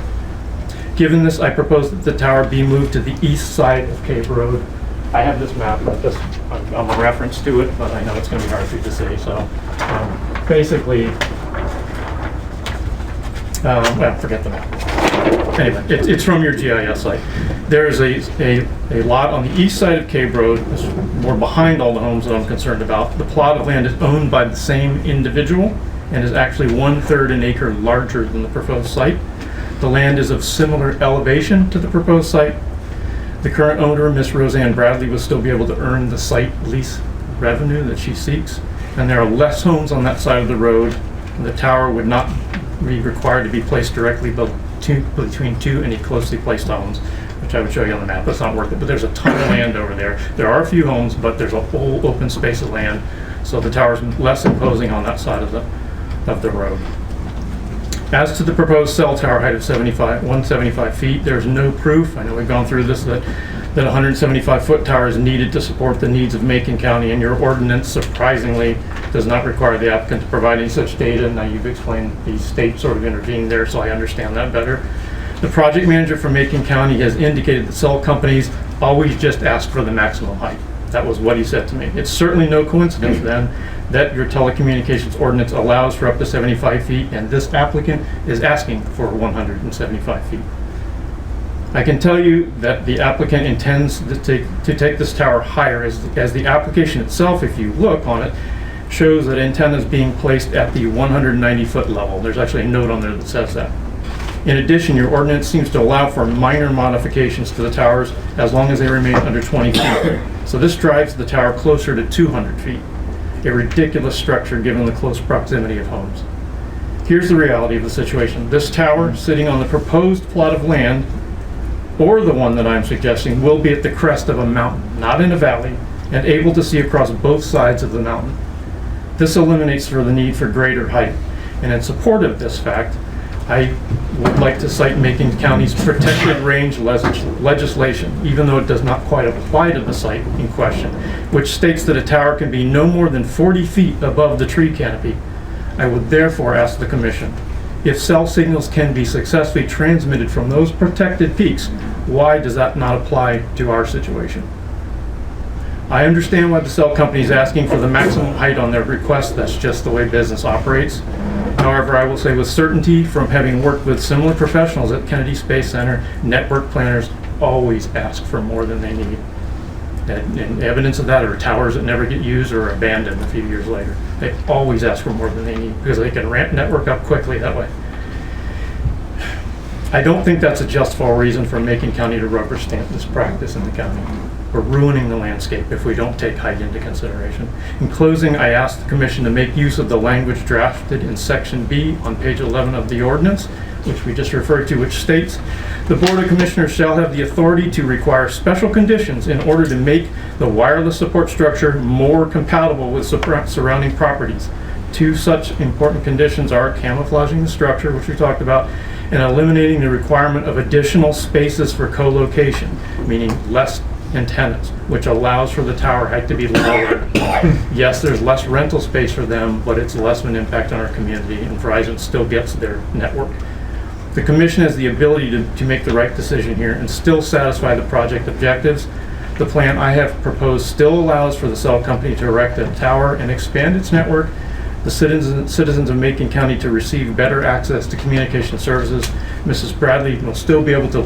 Given this, I propose that the tower be moved to the east side of Cape Road. I have this map, but I'm a reference to it, but I know it's going to be hard for you to see. So basically, well, forget the map. Anyway, it's from your GIS site. There is a lot on the east side of Cape Road, more behind all the homes that I'm concerned about. The plot of land is owned by the same individual and is actually 1/3 an acre larger than the proposed site. The land is of similar elevation to the proposed site. The current owner, Miss Roseanne Bradley, will still be able to earn the site lease revenue that she seeks. And there are less homes on that side of the road. The tower would not be required to be placed directly between two any closely placed homes, which I would show you on the map. That's not worth it, but there's a ton of land over there. There are a few homes, but there's a whole open space of land, so the tower's less imposing on that side of the road. As to the proposed cell tower height of 175 feet, there's no proof, I know we've gone through this, that a 175-foot tower is needed to support the needs of Macon County, and your ordinance surprisingly does not require the applicant to provide any such data. Now you've explained the state sort of intervened there, so I understand that better. The project manager for Macon County has indicated that cell companies always just ask for the maximum height. That was what he said to me. It's certainly no coincidence then that your telecommunications ordinance allows for up to 75 feet, and this applicant is asking for 175 feet. I can tell you that the applicant intends to take this tower higher, as the application itself, if you look on it, shows that antenna is being placed at the 190-foot level. There's actually a note on there that says that. In addition, your ordinance seems to allow for minor modifications to the towers as long as they remain under 20 feet. So this drives the tower closer to 200 feet, a ridiculous structure given the close proximity of homes. Here's the reality of the situation. This tower, sitting on the proposed plot of land, or the one that I'm suggesting, will be at the crest of a mountain, not in a valley, and able to see across both sides of the mountain. This eliminates for the need for greater height. And in support of this fact, I would like to cite Macon County's protected range legislation, even though it does not quite apply to the site in question, which states that a tower can be no more than 40 feet above the tree canopy. I would therefore ask the Commission, if cell signals can be successfully transmitted from those protected peaks, why does that not apply to our situation? I understand why the cell company is asking for the maximum height on their request. That's just the way business operates. However, I will say with certainty from having worked with similar professionals at Kennedy Space Center, network planners always ask for more than they need. And evidence of that are towers that never get used or abandoned a few years later. They always ask for more than they need because they can ramp network up quickly that way. I don't think that's a justifiable reason for Macon County to rubber stamp this practice in the county. We're ruining the landscape if we don't take height into consideration. In closing, I ask the Commission to make use of the language drafted in Section B on page 11 of the ordinance, which we just referred to, which states, "The Board of Commissioners shall have the authority to require special conditions in order to make the wireless support structure more compatible with surrounding properties. Two such important conditions are camouflaging the structure, which we talked about, and eliminating the requirement of additional spaces for co-location, meaning less antennas, which allows for the tower height to be lower. Yes, there's less rental space for them, but it's less of an impact on our community, and Verizon still gets their network. The Commission has the ability to make the right decision here and still satisfy the project objectives. The plan I have proposed still allows for the cell company to erect a tower and expand its network, the citizens of Macon County to receive better access to communication services. Mrs. Bradley will still be able to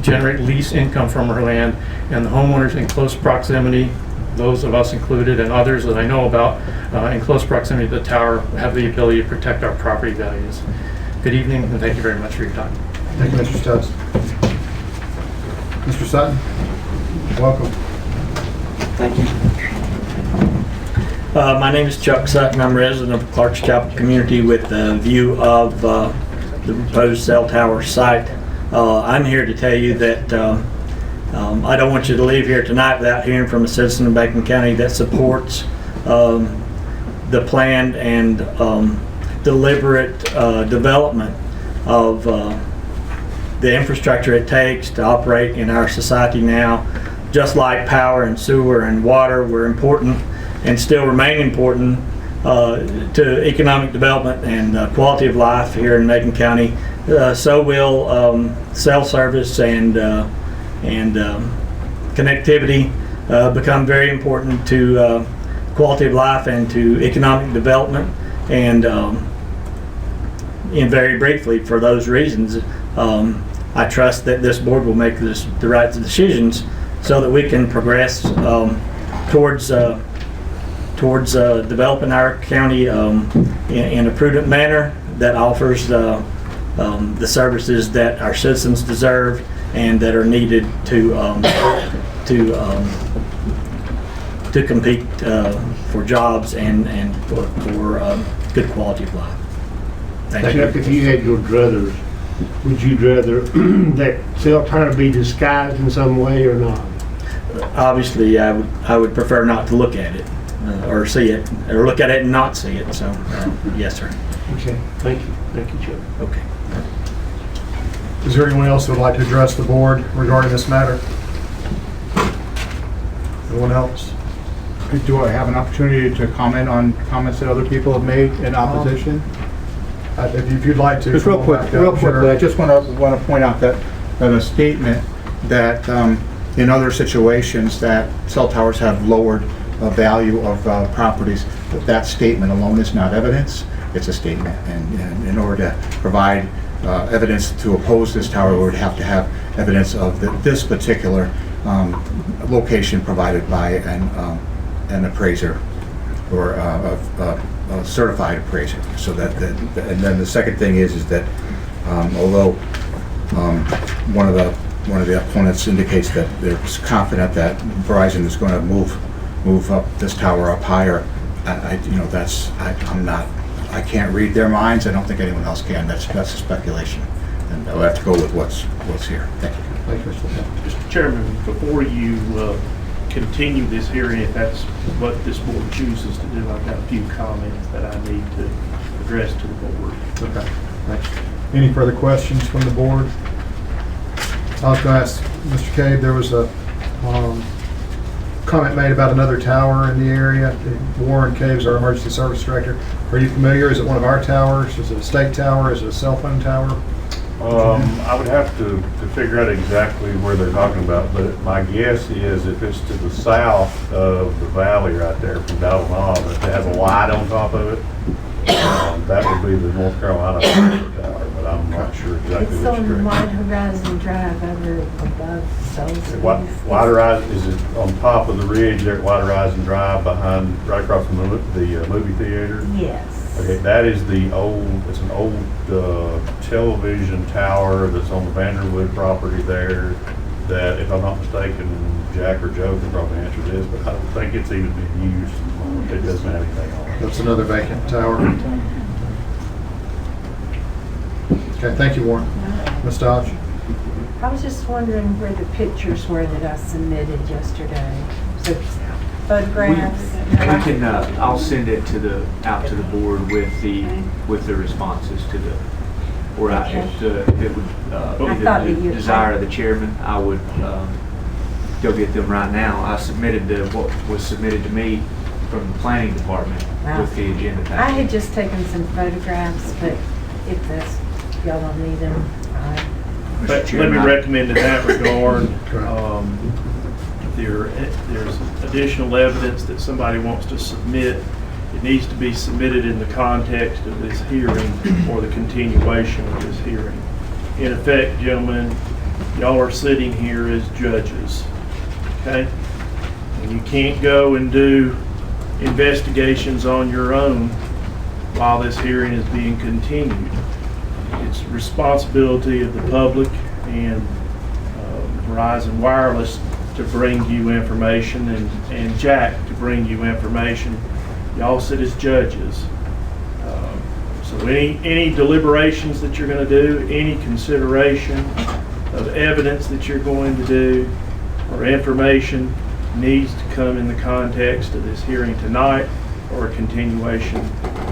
generate lease income from her land, and the homeowners in close proximity, those of us included and others that I know about, in close proximity to the tower, have the ability to protect our property values. Good evening, and thank you very much for your time. Thank you, Mr. Stubbs. Mr. Sutton, welcome. Thank you. My name is Chuck Sutton. I'm a resident of Clark's Chapel community with a view of the proposed cell tower site. I'm here to tell you that I don't want you to leave here tonight without hearing from a citizen of Macon County that supports the planned and deliberate development of the infrastructure it takes to operate in our society now. Just like power and sewer and water were important and still remain important to economic development and quality of life here in Macon County, so will cell service and connectivity become very important to quality of life and to economic development. And very briefly, for those reasons, I trust that this board will make the right decisions so that we can progress towards developing our county in a prudent manner that offers the services that our citizens deserve and that are needed to compete for jobs and for good quality of life. Thank you. Chuck, if you had your druthers, would you rather that cell tower be disguised in some way or not? Obviously, I would prefer not to look at it or see it, or look at it and not see it. So, yes, sir. Okay, thank you. Thank you, Chuck. Okay. Is there anyone else who would like to address the board regarding this matter? Anyone else? Do I have an opportunity to comment on comments that other people have made in opposition? If you'd like to. Just real quickly, I just want to point out that a statement that in other situations that cell towers have lowered the value of properties, that statement alone is not evidence. It's a statement, and in order to provide evidence to oppose this tower, we would have to have evidence of this particular location provided by an appraiser or a certified appraiser. So and then the second thing is that although one of the opponents indicates that they're confident that Verizon is going to move up this tower up higher, I can't read their minds. I don't think anyone else can. That's a speculation, and I'll have to go with what's here. Thank you. Thank you, Mr. Mr. Chairman, before you continue this hearing, if that's what this board chooses to do, I've got a few comments that I need to address to the board. Okay, thanks. Any further questions from the board? I was going to ask Mr. Cave, there was a comment made about another tower in the area. Warren Caves, our emergency service director. Are you familiar? Is it one of our towers? Is it a state tower? Is it a cell phone tower? I would have to figure out exactly where they're talking about, but my guess is if it's to the south of the valley right there from Dalton, if it has a light on top of it, That would be the North Carolina tower, but I'm not sure exactly It's which on direction. Wide Horizon Drive over above Salisbury. Wide Horizon, is it on top of the ridge there at Wide Horizon Drive behind, right across from the movie theater? Yes. Okay, that is the old, it's an old television tower that's on the Vanderwood property there that, if I'm not mistaken, Jack or Joe can probably answer this, but I don't think it's even been used. It doesn't have anything on it. That's another vacant tower. Okay, thank you, Warren. Ms. Dodge? I was just wondering where the pictures were that I submitted yesterday. So photographs? We can, I'll send it out to the board with the responses to the, or if it would, I thought be that you- the desire of the chairman, I would go get them right now. I submitted what was submitted to me from the planning department with the agenda I package. had just taken some photographs, but if y'all don't need them, But let me Chairman, recommend in that regard, there's additional evidence that somebody wants to submit. It needs to be submitted in the context of this hearing or the continuation of this hearing. In effect, gentlemen, y'all are sitting here as judges, okay? And you can't go and do investigations on your own while this hearing is being continued. It's the responsibility of the public and Verizon Wireless to bring you information and Jack to bring you information. Y'all sit as judges. So any deliberations that you're going to do, any consideration of evidence that you're going to do or information needs to come in the context of this hearing tonight or a continuation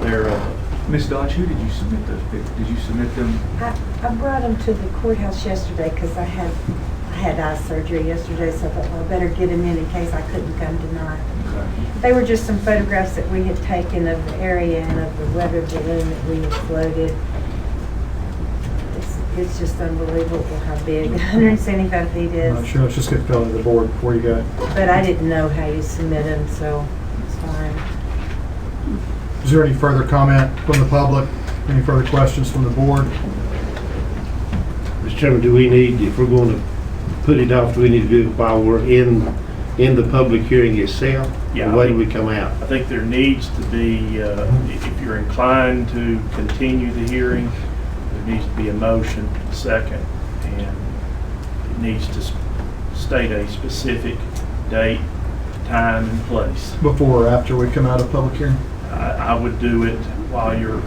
thereof. Ms. Dodge, who did you submit those pictures? Did you submit them? I brought them to the courthouse yesterday because I had eye surgery yesterday, so I thought, well, I better get them in case I couldn't come tonight. They were just some photographs that we had taken of the area and of the weather balloon that we had floated. It's just unbelievable how big 175 feet is. Sure, let's just get going to the board before you go. But I didn't know how you submit them, so it's fine. Is there any further comment from the public? Any further questions from the board? Mr. Chairman, do we need, if we're going to put it off, do we need to do it while we're in the public hearing itself? Yeah, Or wait till we come out? I think there needs to be, if you're inclined to continue the hearing, there needs to be a motion, second, and it needs to state a specific date, time, and place. Before or after we come out of public hearing? I would do it while you're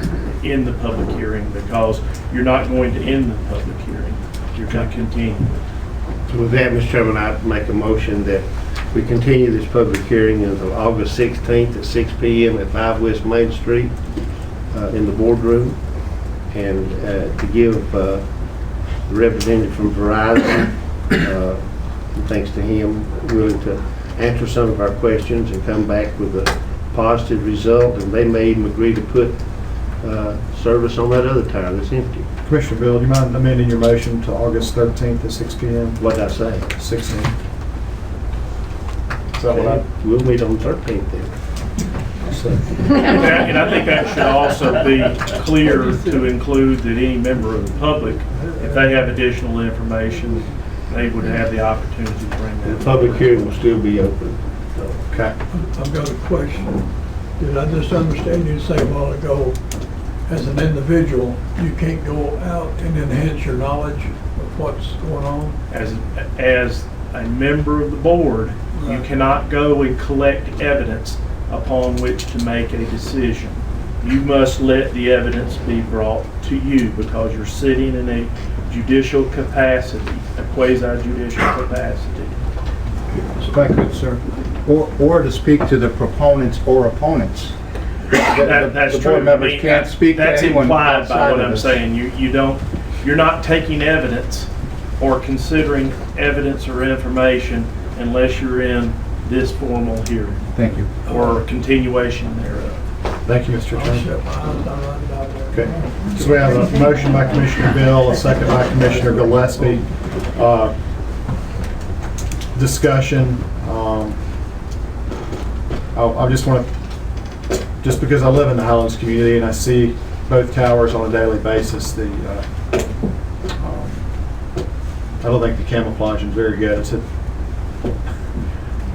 in the public hearing because you're not going to end the public hearing. You're going to continue it. So with that, Mr. Chairman, I'd make a motion that we continue this public hearing until August 16th at 6 p.m. at 5 West Main Street in the boardroom, and to give the representative from Verizon, thanks to him, willing to answer some of our questions and come back with a positive result, and they may even agree to put service on that other tower that's empty. Commissioner Bill, do you mind amending your motion to August 13th at 6 p.m.? What'd I say? 6 a.m. Is that what I? We'll meet on the 13th then. And I think that should also be clear to include that any member of the public, if they have additional information, they would have the opportunity to bring that. The public hearing will still be open. Okay. I've got a question. Did I just understand you to say a while ago, as an individual, you can't go out and enhance your knowledge of what's going on? As a member of the board, you cannot go and collect evidence upon which to make a decision. You must let the evidence be brought to you because you're sitting in a judicial capacity, a quasi-judicial capacity. If I could, sir, or to speak to the proponents or opponents. That's The true. board members I mean, can't speak to that's anyone implied by outside what of I'm this. saying. You're not taking evidence or considering evidence or information unless you're in this formal hearing Thank you. or continuation thereof. Thank you, Mr. I'll Attorney. shut my eyes down there. Okay. So we have a motion by Commissioner Bill, a second by Commissioner Gillespie. Discussion. I just want to just because I live in the Highlands community and I see both towers on a daily basis, I don't think the camouflaging is very good.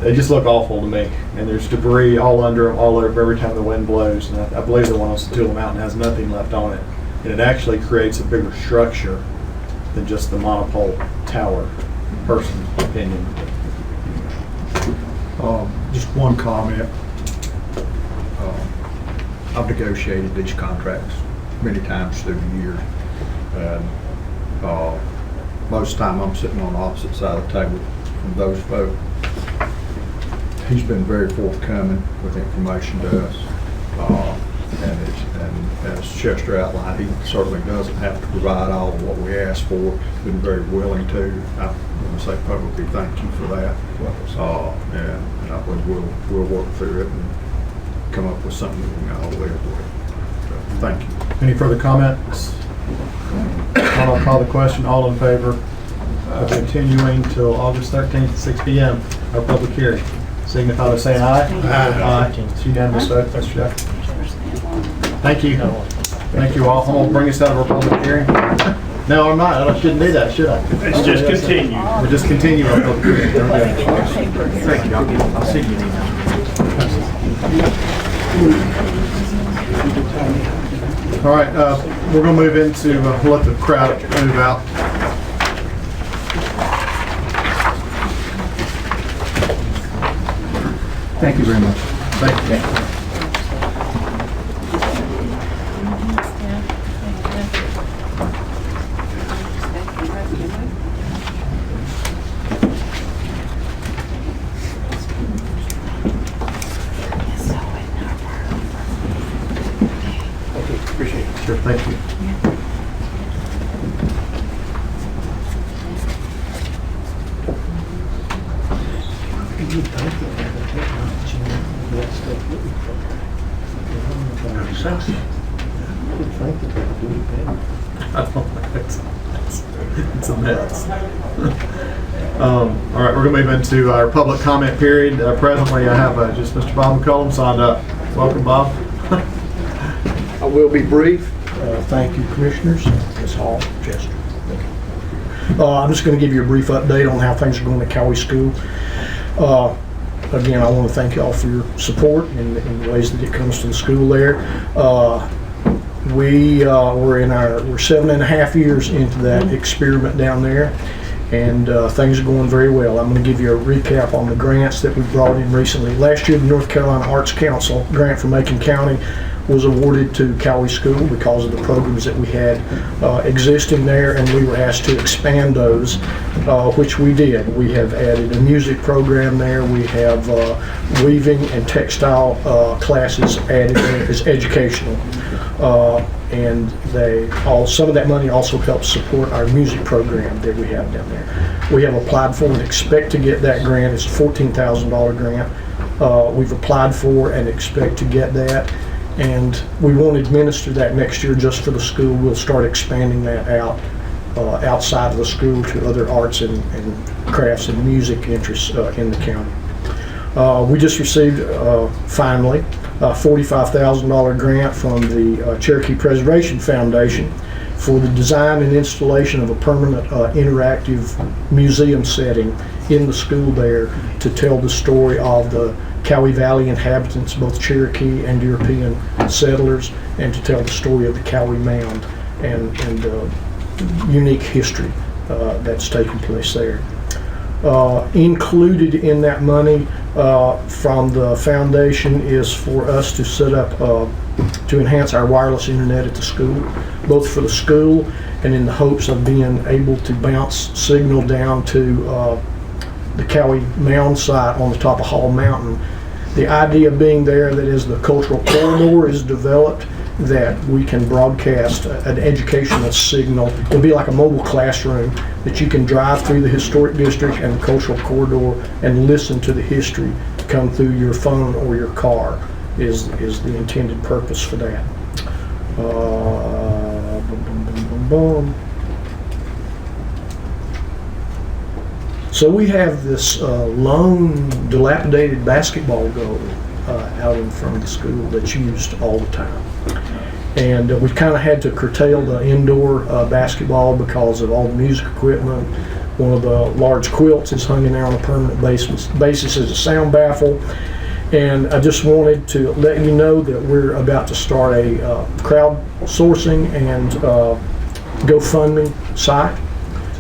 They just look awful to me, and there's debris all under them, all over every time the wind blows. And I believe the one on Satula Mountain has nothing left on it, and it actually creates a bigger structure than just the monopole tower. Personal opinion. Just one comment. I've negotiated these contracts many times through the years. And most of the time I'm sitting on the opposite side of the table from those folks. He's been very forthcoming with information to us. And as Chester outlined, he certainly doesn't have to provide all of what we asked for. Been very willing to. I want to say publicly thank you for that. And I believe we'll work through it and come up with something that we can all live with. So, thank you. Any further comments? I'll call the question. All in favor of continuing till August 13th at 6 p.m. our public hearing? Signify by saying aye. Aye. It's unanimous vote. That's Jeff. Thank you. Thank you all. I'm going to bring us out of our public hearing. No, I'm not. I shouldn't do that, should I? Let's just continue. We'll just continue our public hearing. There we go. Thank you. I'll see you now. All right, we're going to move into, let the crowd move out. Thank you very much. Thank you. Appreciate it. Sure, thank you. It's a mess. All right, we're going to move into our public comment period. Presently, I have just Mr. Bob McCollum signed up. Welcome, Bob. I will be brief. Thank you, Commissioners, Ms. Hall, Chester. I'm just going to give you a brief update on how things are going at Cowie School. Again, I want to thank you all for your support in the ways that it comes to the school there. We're 7.5 years into that experiment down there, and things are going very well. I'm going to give you a recap on the grants that we brought in recently. Last year, the North Carolina Arts Council grant for Macon County was awarded to Cowie School because of the programs that we had existing there, and we were asked to expand those, which we did. We have added a music program there. We have weaving and textile classes added there as educational. And some of that money also helps support our music program that we have down there. We have applied for and expect to get that grant. It's a $14,000 grant. We've applied for and expect to get that. And we won't administer that next year just for the school. We'll start expanding that out outside of the school to other arts and crafts and music interests in the county. We just received, finally, a $45,000 grant from the Cherokee Preservation Foundation for the design and installation of a permanent interactive museum setting in the school there to tell the story of the Cowie Valley inhabitants, both Cherokee and European settlers, and to tell the story of the Cowie Mound and unique history that's taken place there. Included in that money from the foundation is for us to set up to enhance our wireless internet at the school, both for the school and in the hopes of being able to bounce signal down to the Cowie Mound site on the top of Hall Mountain. The idea being there that as the cultural corridor is developed, that we can broadcast an educational signal. It'll be like a mobile classroom that you can drive through the historic district and the cultural corridor and listen to the history come through your phone or your car is the intended purpose for that. So we have this lone, dilapidated basketball goal out in front of the school that's used all the time. And we've kind of had to curtail the indoor basketball because of all the music equipment. One of the large quilts is hanging there on a permanent basis as a sound baffle. And I just wanted to let you know that we're about to start a crowdsourcing and GoFundMe site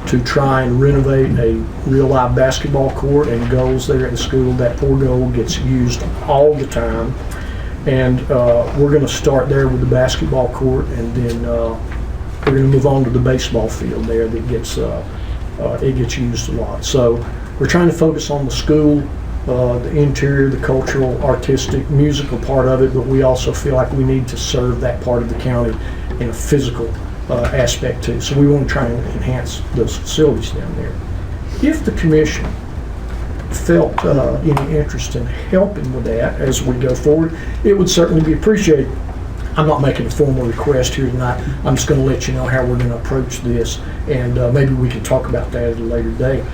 to try and renovate a real live basketball court and goals there at the school. That poor goal gets used all the time. And we're going to start there with the basketball court, and then we're going to move on to the baseball field there that gets it gets used a lot. So we're trying to focus on the school, the interior, the cultural, artistic, musical part of it, but we also feel like we need to serve that part of the county in a physical aspect too. So we want to try and enhance those facilities down there. If the commission felt any interest in helping with that as we go forward, it would certainly be appreciated. I'm not making a formal request here tonight. I'm just going to let you know how we're going to approach this, and maybe we can talk about that at a later date.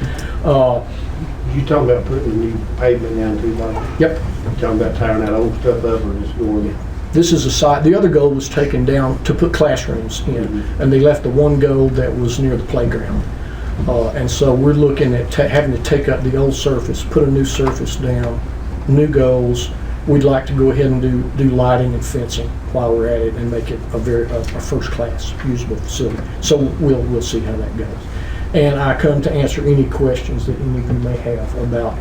You talking about putting new pavement down too, Bob? Yep. You talking about tearing that old stuff up or just going? This is a site. The other goal was taken down to put classrooms in, and they left the one goal that was near the playground. And so we're looking at having to take up the old surface, put a new surface down, new goals. We'd like to go ahead and do lighting and fencing while we're at it and make it a first-class usable facility. So we'll see how that goes. And I come to answer any questions that any of you may have about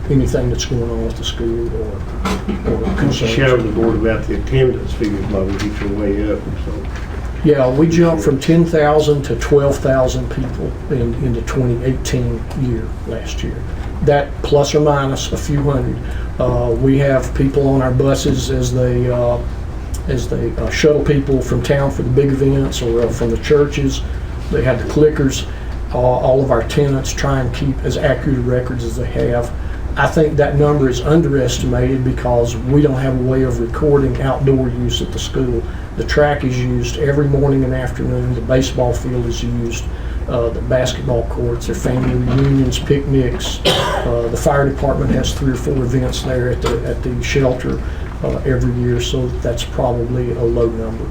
anything that's going on with the school or concerns. Share with the board about the attendance figures, Bob, we get your way up. So. Yeah, we jumped from 10,000 to 12,000 people in the 2018 year last year. That plus or minus a few hundred. We have people on our buses as they shuttle people from town for the big events or from the churches. They have the clickers. All of our tenants try and keep as accurate records as they have. I think that number is underestimated because we don't have a way of recording outdoor use at the school. The track is used every morning and afternoon. The baseball field is used. The basketball courts, their family reunions, picnics. The fire department has 3 or 4 events there at the shelter every year, so that's probably a low number.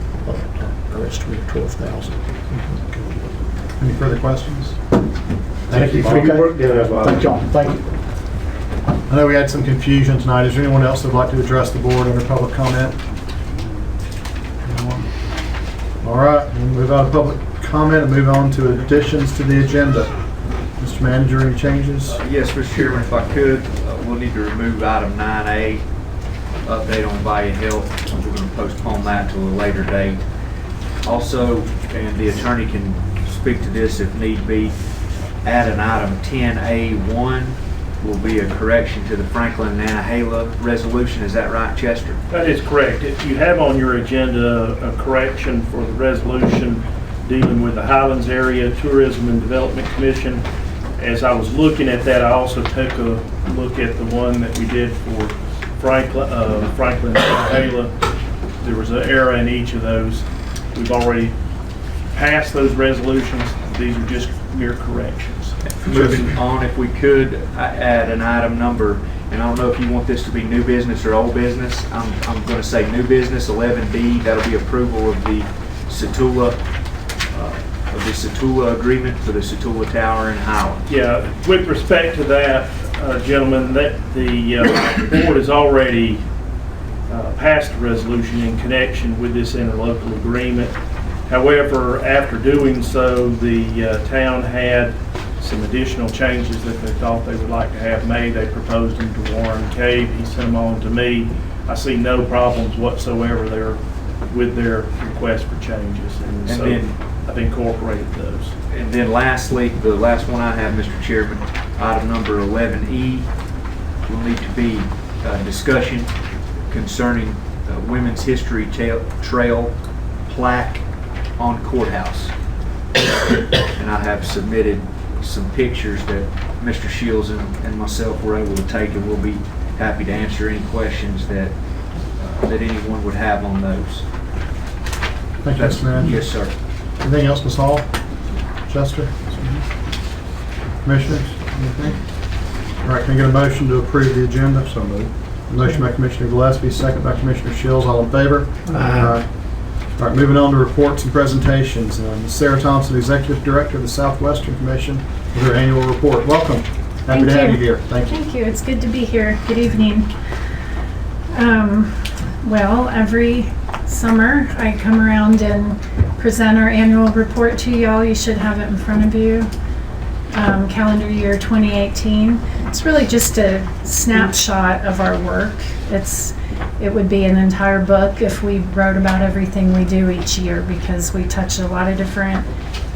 Our estimate of 12,000. Any further questions? Thank you for your work down Bob. Thank y'all. Thank you. I know we had some confusion tonight. Is there anyone else that would like to address the board under public comment? Anyone? All right, we'll move out of public comment and move on to additions to the agenda. Mr. Manager, any changes? Yes, Mr. Chairman, if I could, we'll need to remove item 9A, update on Valley Health. We're going to postpone that to a later date. Also, and the attorney can speak to this if need be, add an item 10A1 will be a correction to the Franklin and Nantahala resolution. Is that right, Chester? That is correct. If you have on your agenda a correction for the resolution dealing with the Highlands Area Tourism and Development Commission, as I was looking at that, I also took a look at the one that we did for Franklin and Nantahala. There was an error in each of those. We've already passed those resolutions. These are just mere corrections. Moving on, if we could add an item number, and I don't know if you want this to be new business or old business. I'm going to say new business, 11D. That'll be approval of the Satula agreement for the Satula Tower in Highlands. Yeah, with respect to that, gentlemen, that the board has already passed a resolution in connection with this interlocal agreement. However, after doing so, the town had some additional changes that they thought they would like to have made. They proposed them to Warren Cave. He sent them on to me. I see no problems whatsoever there with their request for changes. And so then, I've incorporated those. And then lastly, the last one I have, Mr. Chairman, item number 11E will need to be discussion concerning Women's History Trail plaque on courthouse. And I have submitted some pictures that Mr. Shields and myself were able to take, and we'll be happy to answer any questions that anyone would have on those. Thank you, Mr. Manager. Yes, sir. Anything else, Ms. Hall? Chester? Commissioners? Anything? All right, can I get a motion to approve the agenda? So moved. Motion by Commissioner Gillespie, second by Commissioner Shields. All in favor? Aye. All right, moving on to reports and presentations. Sarah Thompson, Executive Director of the Southwestern Commission, with her annual report. Welcome. Happy to have you here. Thank you. Thank you. It's good to be here. Good evening. Well, every summer I come around and present our annual report to y'all. You should have it in front of you. Calendar year 2018. It's really just a snapshot of our work. It would be an entire book if we wrote about everything we do each year, because we touch a lot of different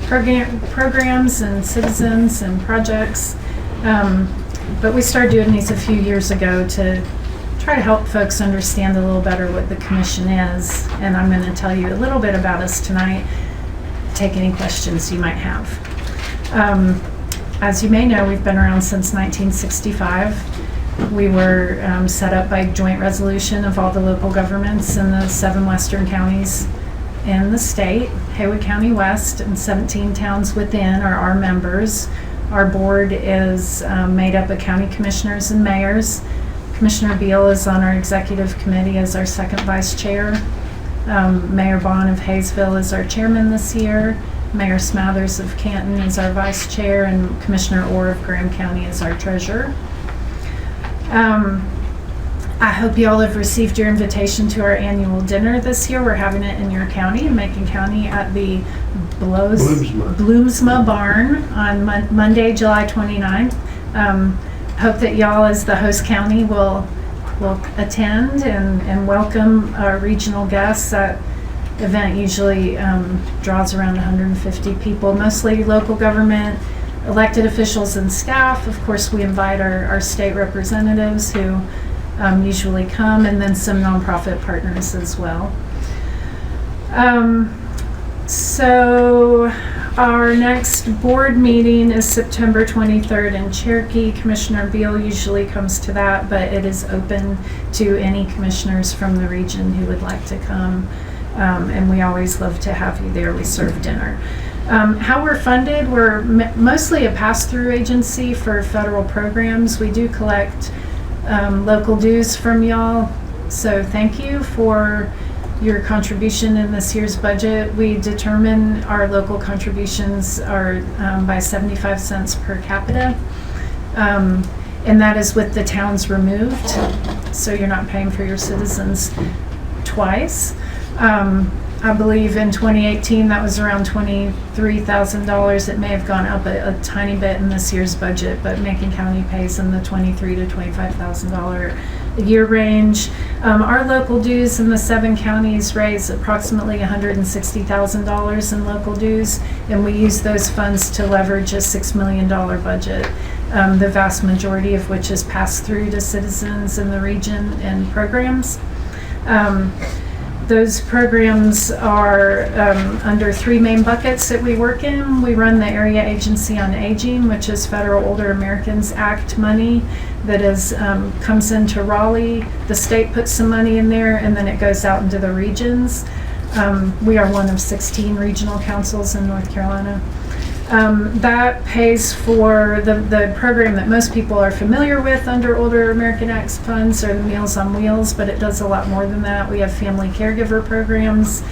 programs and citizens and projects. But we started doing these a few years ago to try to help folks understand a little better what the commission is. And I'm going to tell you a little bit about us tonight. Take any questions you might have. As you may know, we've been around since 1965. We were set up by joint resolution of all the local governments in the 7 western counties in the state. Haywood County West and 17 towns within are our members. Our board is made up of county commissioners and mayors. Commissioner Beal is on our executive committee as our second vice chair. Mayor Bond of Hayesville is our chairman this year. Mayor Smathers of Canton is our vice chair, and Commissioner Orr of Graham County is our treasurer. I hope you all have received your invitation to our annual dinner this year. We're having it in your county, in Macon County, at the Bloomsma Barn on Monday, July 29th. Hope that y'all, as the host county, will attend and welcome our regional guests. That event usually draws around 150 people, mostly local government, elected officials and staff. Of course, we invite our state representatives who usually come, and then some nonprofit partners as well. So our next board meeting is September 23rd in Cherokee. Commissioner Beal usually comes to that, but it is open to any commissioners from the region who would like to come. And we always love to have you there. We serve dinner. How we're funded, we're mostly a pass-through agency for federal programs. We do collect local dues from y'all, so thank you for your contribution in this year's budget. We determine our local contributions are by 75 cents per capita, and that is with the towns removed, so you're not paying for your citizens twice. I believe in 2018 that was around $23,000. It may have gone up a tiny bit in this year's budget, but Macon County pays in the $23,000 to $25,000 a year range. Our local dues in the 7 counties raise approximately $160,000 in local dues, and we use those funds to leverage a $6 million budget, the vast majority of which is passed through to citizens in the region and programs. Those programs are under 3 main buckets that we work in. We run the Area Agency on Aging, which is Federal Older Americans Act money that comes into Raleigh. The state puts some money in there, and then it goes out into the regions. We are one of 16 regional councils in North Carolina. That pays for the program that most people are familiar with under Older American Acts funds, are the Meals on Wheels, but it does a lot more than that. We have family caregiver programs.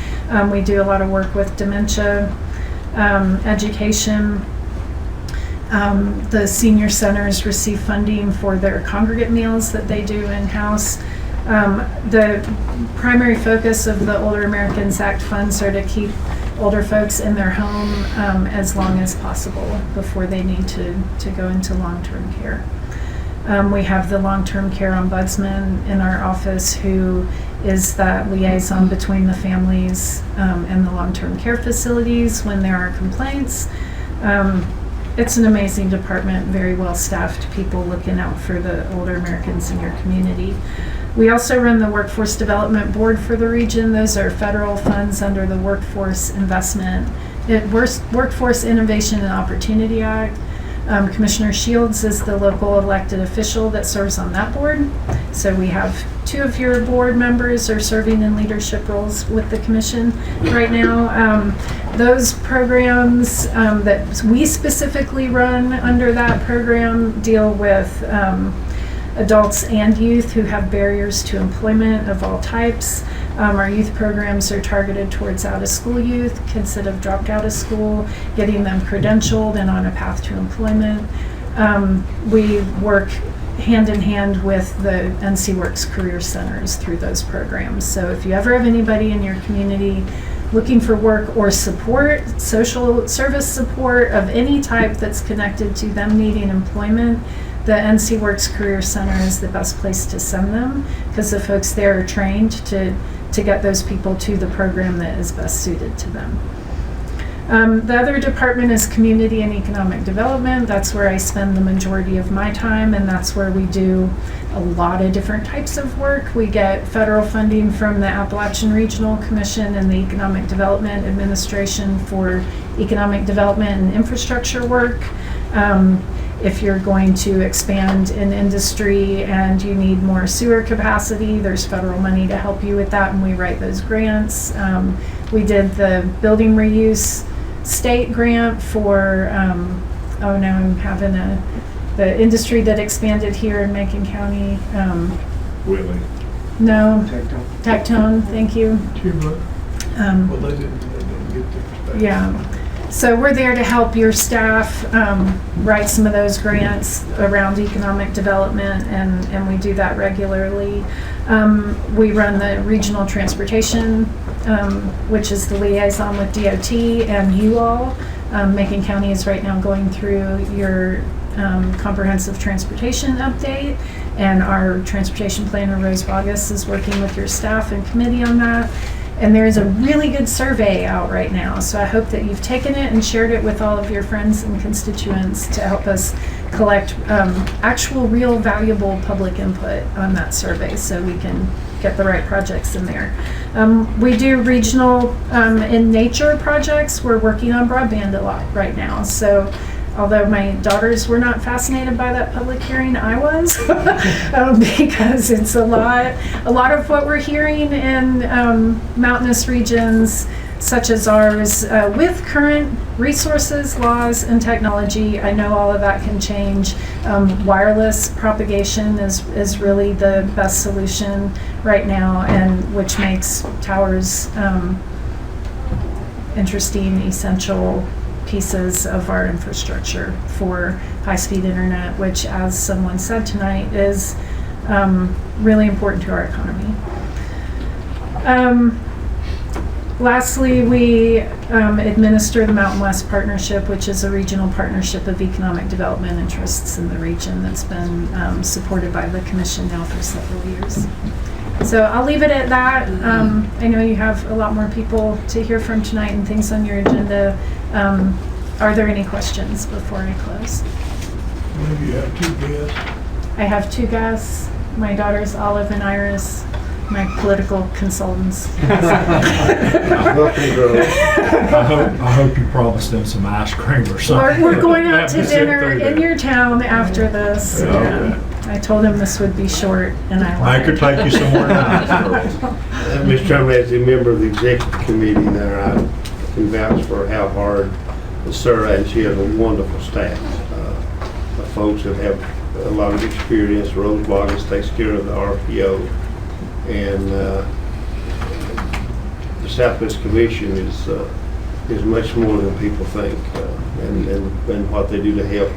We do a lot of work with dementia, education. The senior centers receive funding for their congregate meals that they do in-house. The primary focus of the Older Americans Act funds are to keep older folks in their home as long as possible before they need to go into long-term care. We have the long-term care ombudsman in our office, who is that liaison between the families and the long-term care facilities when there are complaints. It's an amazing department, very well-staffed people looking out for the older Americans in your community. We also run the Workforce Development Board for the region. Those are federal funds under the Workforce Innovation and Opportunity Act. Commissioner Shields is the local elected official that serves on that board. So we have 2 of your board members are serving in leadership roles with the commission right now. Those programs that we specifically run under that program deal with adults and youth who have barriers to employment of all types. Our youth programs are targeted towards out-of-school youth, kids that have dropped out of school, getting them credentialed and on a path to employment. We work hand in hand with the NC Works Career Centers through those programs. So if you ever have anybody in your community looking for work or support, social service support of any type that's connected to them needing employment, the NC Works Career Center is the best place to send them, because the folks there are trained to get those people to the program that is best suited to them. The other department is Community and Economic Development. That's where I spend the majority of my time, and that's where we do a lot of different types of work. We get federal funding from the Appalachian Regional Commission and the Economic Development Administration for economic development and infrastructure work. If you're going to expand in industry and you need more sewer capacity, there's federal money to help you with that, and we write those grants. We did the building reuse state grant for, oh no, I'm having the industry that expanded here in Macon County. Willie. No, Tactone, thank you. Well, they didn't get their space. Yeah. So we're there to help your staff write some of those grants around economic development, and we do that regularly. We run the regional transportation, which is the liaison with DOT and you all. Macon County is right now going through your comprehensive transportation update, and our transportation planner, Rose Bogus, is working with your staff and committee on that. And there is a really good survey out right now, so I hope that you've taken it and shared it with all of your friends and constituents to help us collect actual, real, valuable public input on that survey so we can get the right projects in there. We do regional in nature projects. We're working on broadband a lot right now, so although my daughters were not fascinated by that public hearing, I was, because it's a lot of what we're hearing in mountainous regions such as ours, with current resources, laws, and technology. I know all of that can change. Wireless propagation is really the best solution right now, and which makes towers interesting, essential pieces of our infrastructure for high-speed internet, which, as someone said tonight, is really important to our economy. Lastly, we administer the Mountain West Partnership, which is a regional partnership of economic development interests in the region that's been supported by the Commission now for several years. So I'll leave it at that. I know you have a lot more people to hear from tonight and things on your agenda. Are there any questions before I close? Maybe you have 2 guests. I have 2 guests, my daughters Olive and Iris, my political consultants. I hope you promised them some ice cream or something. We're going out to dinner in your town after this. Yeah. I told him this would be short, and I could take you somewhere nice. Mr. Chairman, as a member of the executive committee there, I can vouch for how hard the survey. She has a wonderful staff. The folks that have a lot of experience. Rose Boggins takes care of the RPO, and the Southwest Commission is much more than people think, and what they do to help.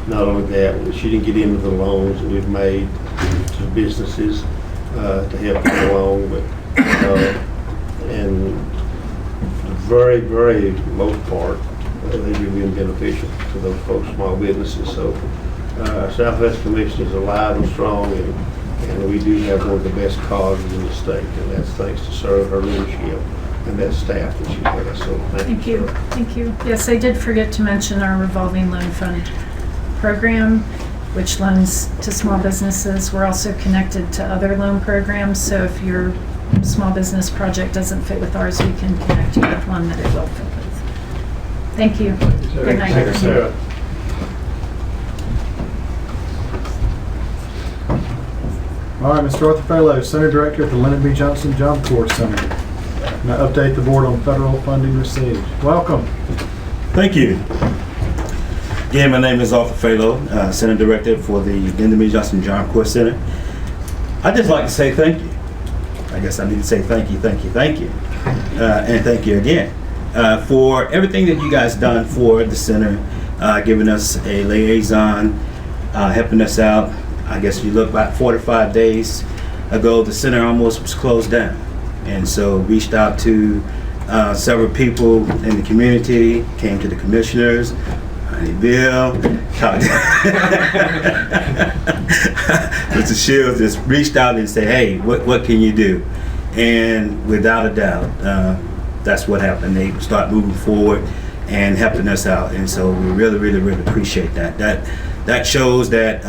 Not only that, she didn't get into the loans that we've made to businesses to help them along, but and the very, very most part, they've been beneficial to those folks, small businesses. So our Southwest Commission is alive and strong, and we do have one of the best Coggins in the state, and that's thanks to her leadership and that staff that she has. So thank you. Thank you. Yes, I did forget to mention our revolving loan fund program, which loans to small businesses. We're also connected to other loan programs, so if your small business project doesn't fit with ours, we can connect you with one that it will fit with. Thank you. Good night. Thank you, Sarah. All right, Mr. Arthur Falo, Center Director at the Leonard B. Johnson Job Corps Center. Now update the board on federal funding received. Welcome. Thank you. Again, my name is Arthur Falo, Center Director for the Lyndon B. Johnson Job Corps Center. I'd just like to say thank you. I guess I need to say thank you, and thank you again for everything that you guys done for the center, giving us a liaison, helping us out. I guess you look about 45 days ago, the center almost was closed down. And so reached out to several people in the community, came to the commissioners, Bill, Mr. Shields just reached out and said, hey, what can you do? And without a doubt, that's what happened. They start moving forward and helping us out. And so we really appreciate that. That shows that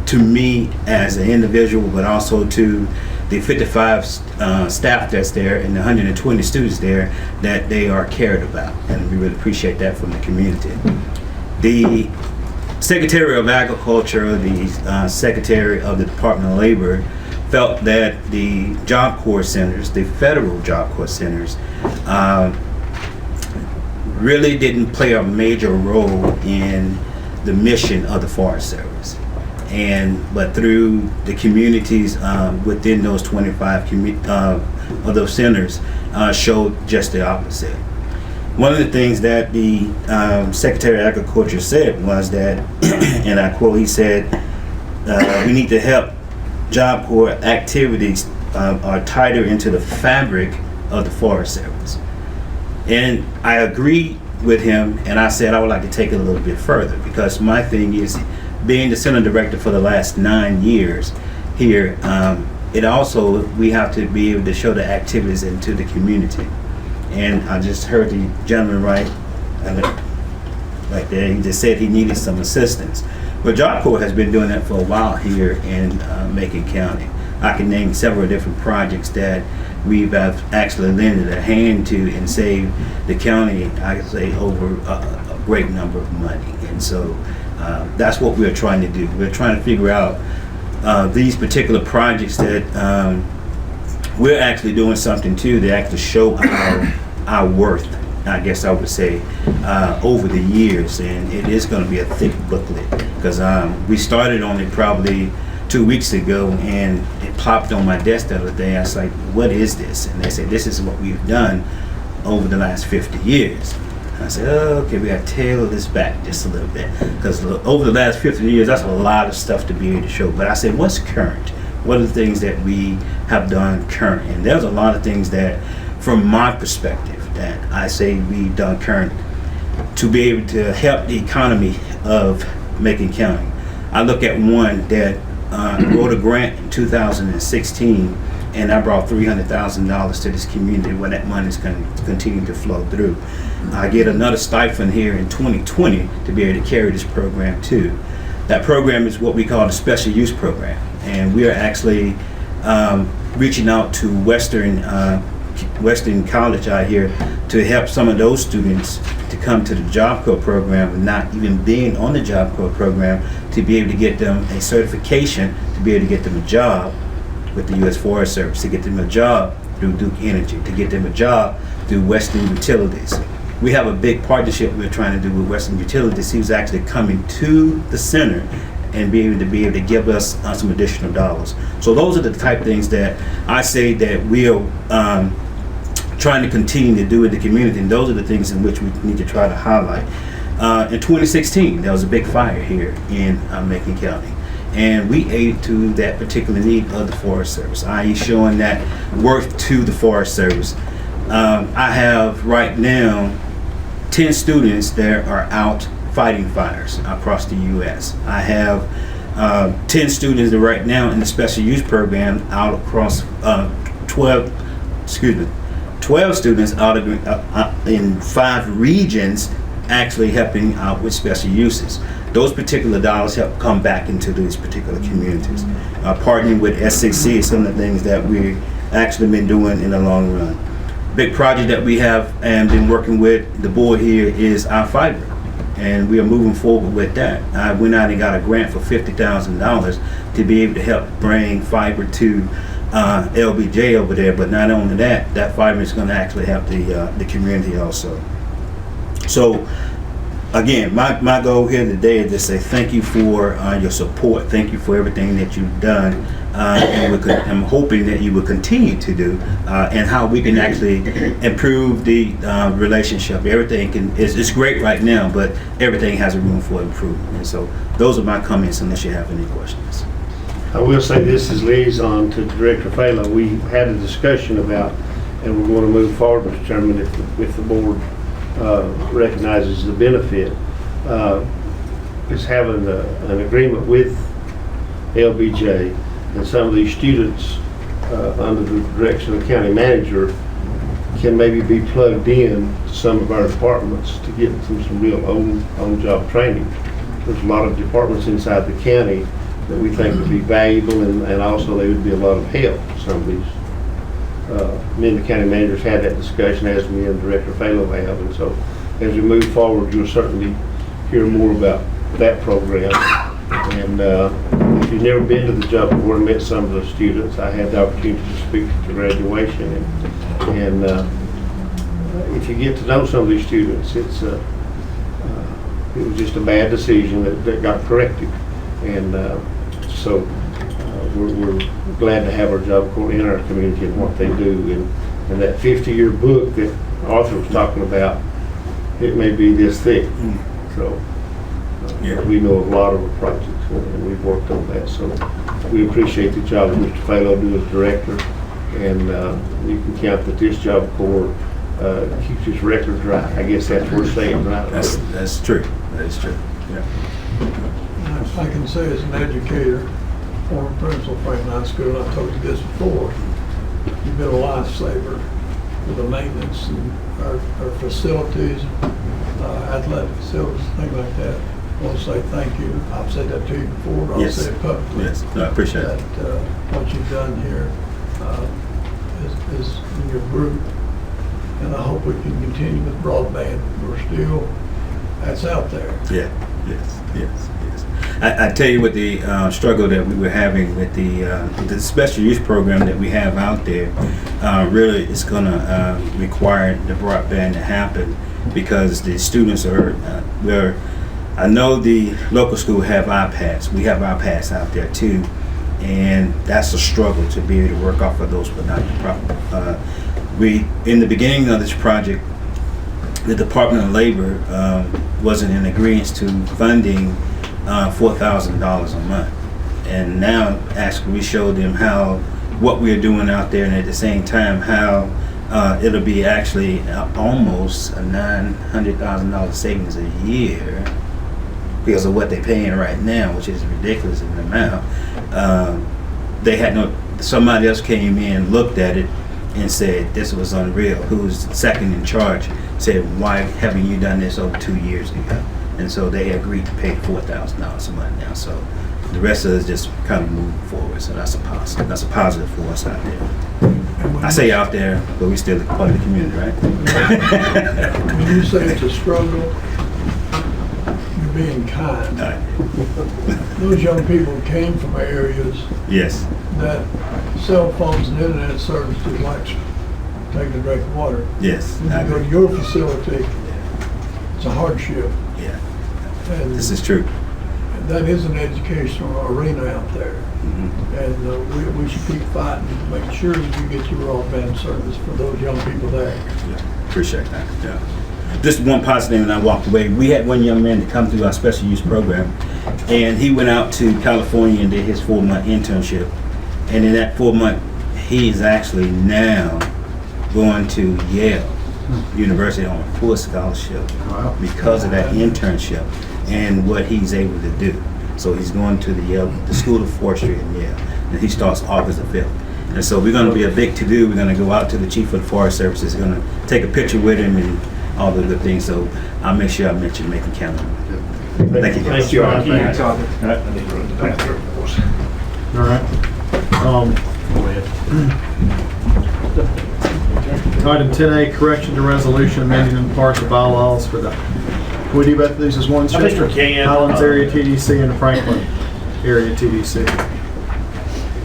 to me as an individual, but also to the 55 staff that's there and the 120 students there, that they are cared about, and we really appreciate that from the community. The Secretary of Agriculture, the Secretary of the Department of Labor, felt that the Job Corps centers, the federal Job Corps centers, really didn't play a major role in the mission of the Forest Service. But through the communities within those 25 of those centers showed just the opposite. One of the things that the Secretary of Agriculture said was that, and I quote, he said, we need to help Job Corps activities are tighter into the fabric of the Forest Service. And I agreed with him, and I said I would like to take it a little bit further, because my thing is, being the center director for the last 9 years here, it also, we have to be able to show the activities into the community. And I just heard the gentleman right there, he just said he needed some assistance. But Job Corps has been doing that for a while here in Macon County. I can name several different projects that we've actually lended a hand to and saved the county, I could say, over a great number of money. And so that's what we're trying to do. We're trying to figure out these particular projects that we're actually doing something too to actually show our worth, I guess I would say, over the years. And it is going to be a thick booklet, because we started on it probably 2 weeks ago, and it popped on my desk the other day. I was like, what is this? And they said, this is what we've done over the last 50 years. I said, oh, okay, we got to tailor this back just a little bit, because over the last 50 years, that's a lot of stuff to be able to show. But I said, what's current? What are the things that we have done current? And there's a lot of things that, from my perspective, that I say we've done current to be able to help the economy of Macon County. I look at one that wrote a grant in 2016, and I brought $300,000 to this community where that money is going to continue to flow through. I get another stipend here in 2020 to be able to carry this program too. That program is what we call the special use program, and we are actually reaching out to Western College out here to help some of those students to come to the Job Corps program, and not even being on the Job Corps program, to be able to get them a certification, to be able to get them a job with the U.S. Forest Service, to get them a job through Duke Energy, to get them a job through Western Utilities. We have a big partnership we're trying to do with Western Utilities. He was actually coming to the center and be able to give us some additional dollars. So those are the type of things that I say that we are trying to continue to do in the community, and those are the things in which we need to try to highlight. In 2016, there was a big fire here in Macon County, and we aided to that particular need of the Forest Service, i.e. showing that worth to the Forest Service. I have right now 10 students that are out fighting fires across the U.S. I have 10 students that right now in the special use program out across 12 students out of in 5 regions actually helping out with special uses. Those particular dollars help come back into these particular communities. Partnering with SCC is some of the things that we've actually been doing in the long run. Big project that we have and been working with the board here is our fiber, and we are moving forward with that. I went out and got a grant for $50,000 to be able to help bring fiber to LBJ over there, but not only that fiber is going to actually help the community also. So again, my goal here today is to say thank you for your support. Thank you for everything that you've done. And I'm hoping that you will continue to do, and how we can actually improve the relationship. Everything it's great right now, but everything has a room for improvement. And so those are my comments unless you have any questions. I will say this as liaison to Director Falo. We had a discussion about, and we're going to move forward, Mr. Chairman, if the board recognizes the benefit, is having an agreement with LBJ and some of these students under the direction of the county manager can maybe be plugged in to some of our departments to get them some real on-job training. There's a lot of departments inside the county that we think would be valuable, and also they would be a lot of help. Some of these, me and the county managers had that discussion, as me and Director Falo have, and so as we move forward, you'll certainly hear more about that program. And if you've never been to the job corps and met some of the students, I had the opportunity to speak at the graduation, and if you get to know some of these students, it was just a bad decision that got corrected. And so we're glad to have our job corps in our community and what they do. And that 50-year book that Arthur was talking about, it may be this thick. So we know a lot of the projects, and we've worked on that. So we appreciate the job that Mr. Falo do as director, and you can count that this job corps keeps his record dry. I guess that's what we're saying, right? That's true. That is true. Yeah. I can say as an educator, former principal of Franklin High School, and I've told you this before, you've been a lifesaver for the maintenance and our facilities, athletic facilities, things like that. I want to say thank you. I've said that to you before, but I'll say it publicly. Yes, no, I appreciate that. What you've done here is in your group, and I hope we can continue with broadband. That's out there. Yeah, yes. I tell you what, the struggle that we were having with the special use program that we have out there, really is going to require the broadband to happen, because the students are, I know the local school have iPads. We have iPads out there too, and that's a struggle to be able to work off of those without the problem. In the beginning of this project, the Department of Labor wasn't in agreement to funding $4,000 a month, and now actually we showed them what we're doing out there, and at the same time how it'll be actually almost a $900,000 savings a year because of what they're paying right now, which is ridiculous in the amount. Somebody else came in, looked at it, and said this was unreal. Who's second in charge said, why haven't you done this over 2 years ago? And so they agreed to pay $4,000 a month now. So the rest of us just kind of moving forward. So that's a positive. That's a positive for us out there. I say out there, but we still part of the community, right? When you say it's a struggle, you're being kind. Those young people came from areas that cell phones and internet service is like taking a drink of water. Yes. When you go to your facility, it's a hardship. Yeah. And this is true. That is an educational arena out there. Mm-hmm. And we should keep fighting to make sure that you get your broadband service for those young people there. Yeah. Appreciate that. Yeah. Just one positive, and I walked away. We had one young man to come through our special use program, and he went out to California and did his 4-month internship. And in that 4 month, he is actually now going to Yale University on a full scholarship because of that internship and what he's able to do. So he's going to the School of Forestry in Yale, and he starts August the 5th. And so we're going to be a big to-do. We're going to go out to the Chief of the Forest Services, going to take a picture with him and all the good things. So I'll make sure I mention Macon County. Thank you. Thank you. All right. Item 10A, correction to resolution amending and parts of bylaws for the, can we do both of these as one? I think we can. Highlands area TDC and the Franklin area TDC.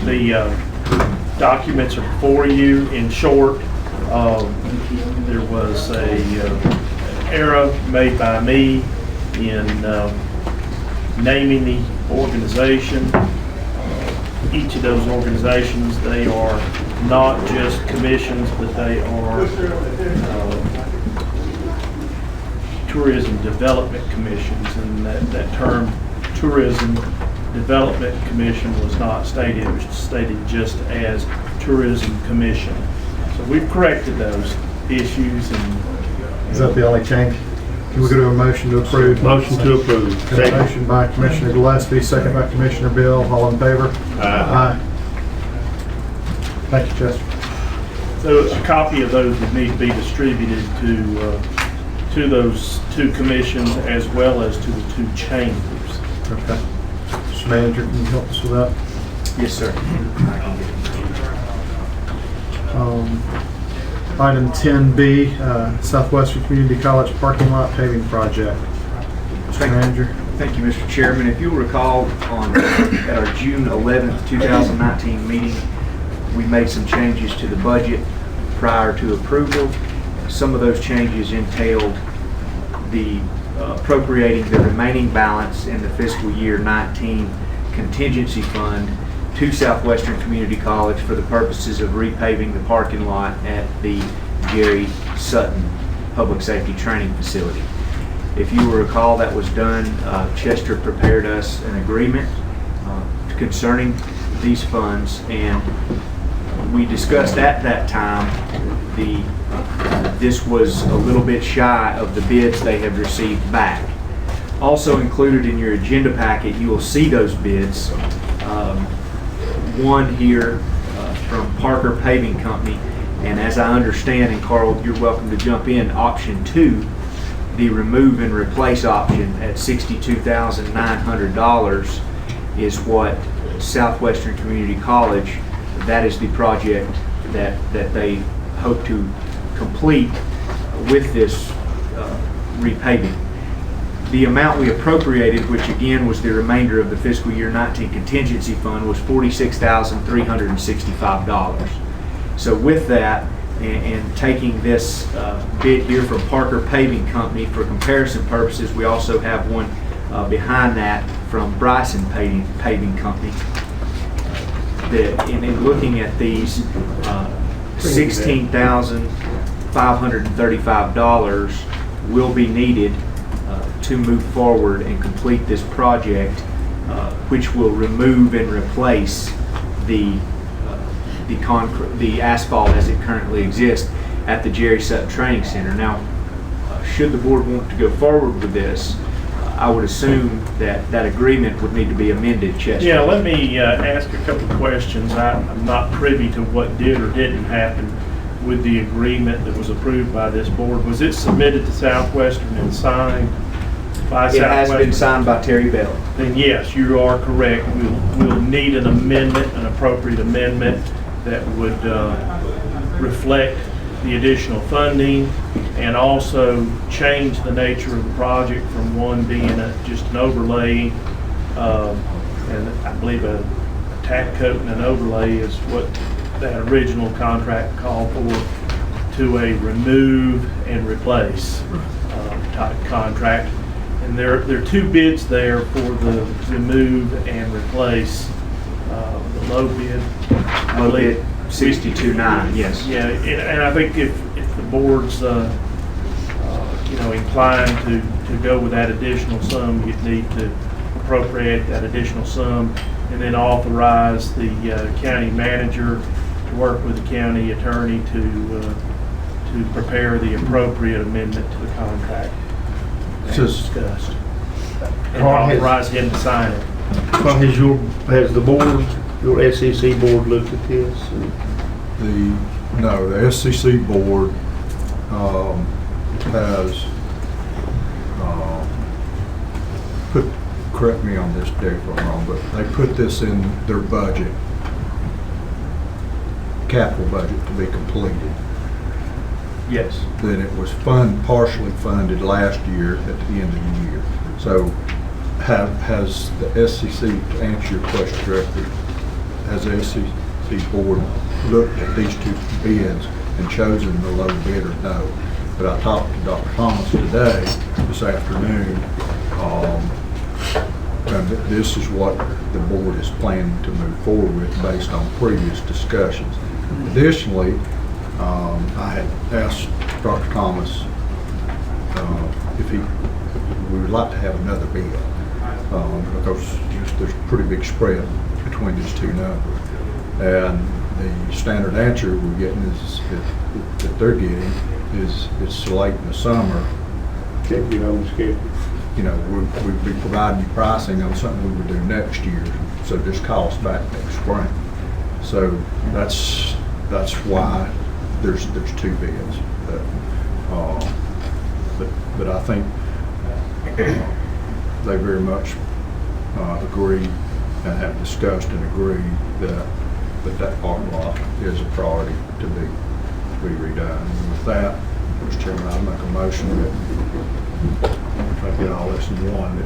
The documents are before you. In short, there was a error made by me in naming the organization. Each of those organizations, they are not just commissions, but they are tourism development commissions, and that term tourism development commission was not stated, it was stated just as tourism commission. So we've corrected those issues. And Is that the only change? Can we go to a motion to approve? Motion to approve. Got a motion by Commissioner Gillespie, second by Commissioner Bill. All in favor? Aye. Thank you, Chester. so a copy of those would need to be distributed to those two commissions as well as to the two chambers. Okay. Mr. Manager, can you help us with that? Yes, sir. Item 10B, Southwestern Community College parking lot paving project. Mr. Manager. Thank you, Mr. Chairman. If you'll recall, at our June 11th, 2019 meeting, we made some changes to the budget prior to approval. Some of those changes entailed the appropriating the remaining balance in the fiscal year 19 contingency fund to Southwestern Community College for the purposes of repaving the parking lot at the Jerry Sutton Public Safety Training Facility. If you will recall, that was done, Chester prepared us an agreement concerning these funds, and we discussed at that time this was a little bit shy of the bids they have received back. Also included in your agenda packet, you will see those bids. One here from Parker Paving Company, and as I understand, and Carl, you're welcome to jump in, option 2, the remove and replace option at $62,900 is what Southwestern Community College, that is the project that they hope to complete with this repaving. The amount we appropriated, which again was the remainder of the fiscal year 19 contingency fund, was $46,365. So with that, and taking this bid here from Parker Paving Company for comparison purposes, we also have one behind that from Bryson Paving Company. In looking at these, $16,535 will be needed to move forward and complete this project, which will remove and replace the asphalt as it currently exists at the Jerry Sutton Training Center. Now, should the board want to go forward with this, I would assume that that agreement would need to be amended, Chester. Yeah, let me ask a couple of questions. I'm not privy to what did or didn't happen with the agreement that was approved by this board. Was it submitted to Southwestern and signed by It has Southwestern? been signed by Terry Bell. Then yes, you are correct. We'll need an amendment, an appropriate amendment that would reflect the additional funding and also change the nature of the project from one being just an overlay, and I believe a tack coat and an overlay is what that original contract called for, to a remove and replace type contract. And there are two bids there for the remove and replace. The low bid, I believe, 62.9, yes. yeah, and I think if the board's inclined to go with that additional sum, you'd need to appropriate that additional sum and then authorize the county manager to work with the county attorney to prepare the appropriate amendment to the contract as discussed, and authorize him to sign it. Has the board, your SEC board looked at this? No, the SCC board has correct me on this, Dave, if I'm wrong, but they put this in their budget, capital budget, to be completed. Yes. Then it was partially funded last year at the end of the year. So has the SCC, to answer your question directly, has the SCC board looked at these two bids and chosen the low bidder? No. But I talked to Dr. Thomas today, this afternoon, And this is what the board is planning to move forward with based on previous discussions. Additionally, I had asked Dr. Thomas if we would like to have another bid, because there's a pretty big spread between these two numbers. And the standard answer we're getting is that they're getting is it's so late in the summer. Can't get on the schedule. You know, we'd be providing you pricing on something we would do next year, so just call us back next spring. So that's why there's two bids. But I think they very much agree and have discussed and agreed that parking lot is a priority to be redone. And with that, Mr. Chairman, I'll make a motion that I get all this in one,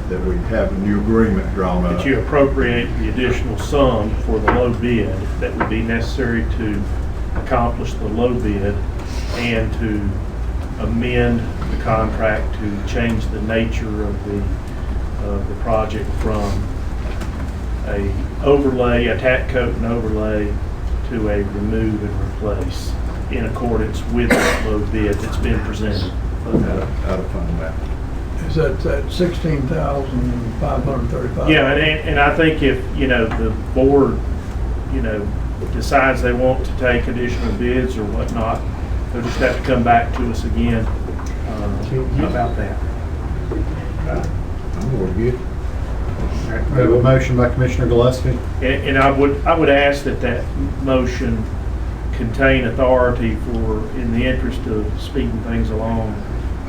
that we have a new agreement drawn up. That you appropriate the additional sum for the low bid that would be necessary to accomplish the low bid and to amend the contract to change the nature of the project from a tack coat and overlay to a remove and replace in accordance with that low bid that's been presented. Out of fund balance. Is that 16,535? Yeah, and I think if, the board, decides they want to take additional bids or whatnot, they'll just have to come back to us again about that. I'm going to get. We have a motion by Commissioner Gillespie. And I would ask that motion contain authority for, in the interest of speeding things along,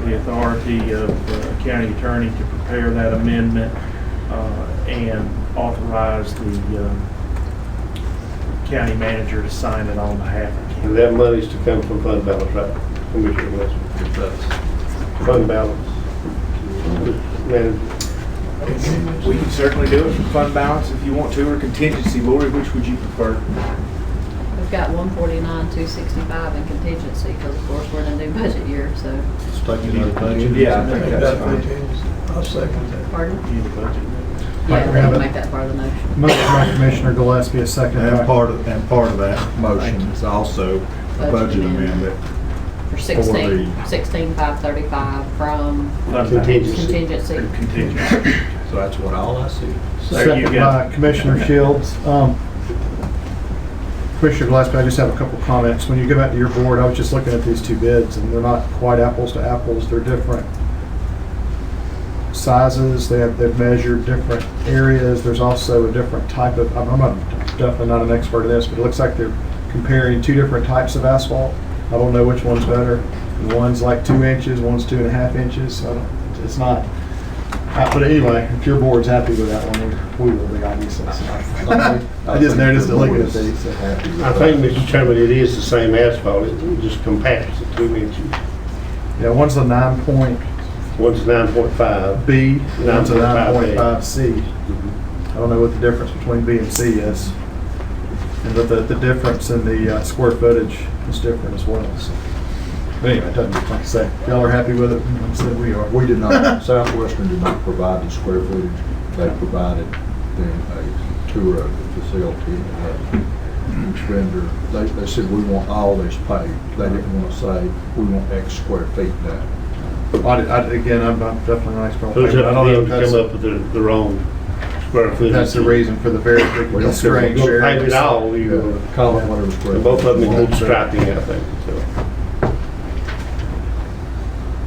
the authority of the county attorney to prepare that amendment and authorize the county manager to sign it on behalf of the county. And that money's to come from fund balance, right? Commissioner Gillespie? It does. Fund balance. Manager. We can certainly do it from fund balance if you want to, or contingency. Lori, which would you prefer? We've got 149, 265 in contingency, because of course we're in a new budget year, so. Let's take another budget. Yeah, I think that's fine. I'll second that. Pardon? You need a budget. Yeah, we'll make that part of the motion. Motion by Commissioner Gillespie, a second And by part of that motion is also a budget amendment. For the- 16,535 from Contingency. contingency. So that's what all I see. There you Second go. by Commissioner Shields. Commissioner Gillespie, I just have a couple comments. When you go back to your board, I was just looking at these two bids, and they're not quite apples to apples. They're different sizes. They've measured different areas. There's also a different type of, definitely not an expert in this, but it looks like they're comparing two different types of asphalt. I don't know which one's better. One's like 2 inches, one's 2.5 inches. It's not. But anyway, if your board's happy with that one, we will be, obviously. So I just noticed it looking at these. So. I think, Mr. Chairman, it is the same asphalt. It just compacts at 2 inches. Yeah, one's a 9.B, One's 9.5. one's a 9.5C. I don't know what the difference between B and C is. And but the difference in the square footage is different as well. So. But anyway, it doesn't, like I say, if y'all are happy with it, like I said, we are. We did not, Southwestern did not provide the square footage. They provided then a tour of the facility. Each vendor, they said, we want all this paid. They didn't want to say, we want X square feet done. Again, I'm definitely not expert. So it's up I to don't know them if to that's, come up with the wrong square footage. that's the reason for the very don't strange You're gonna areas. pay it all, you're gonna Call it whatever square. And both of them include feet. striping, I think, so.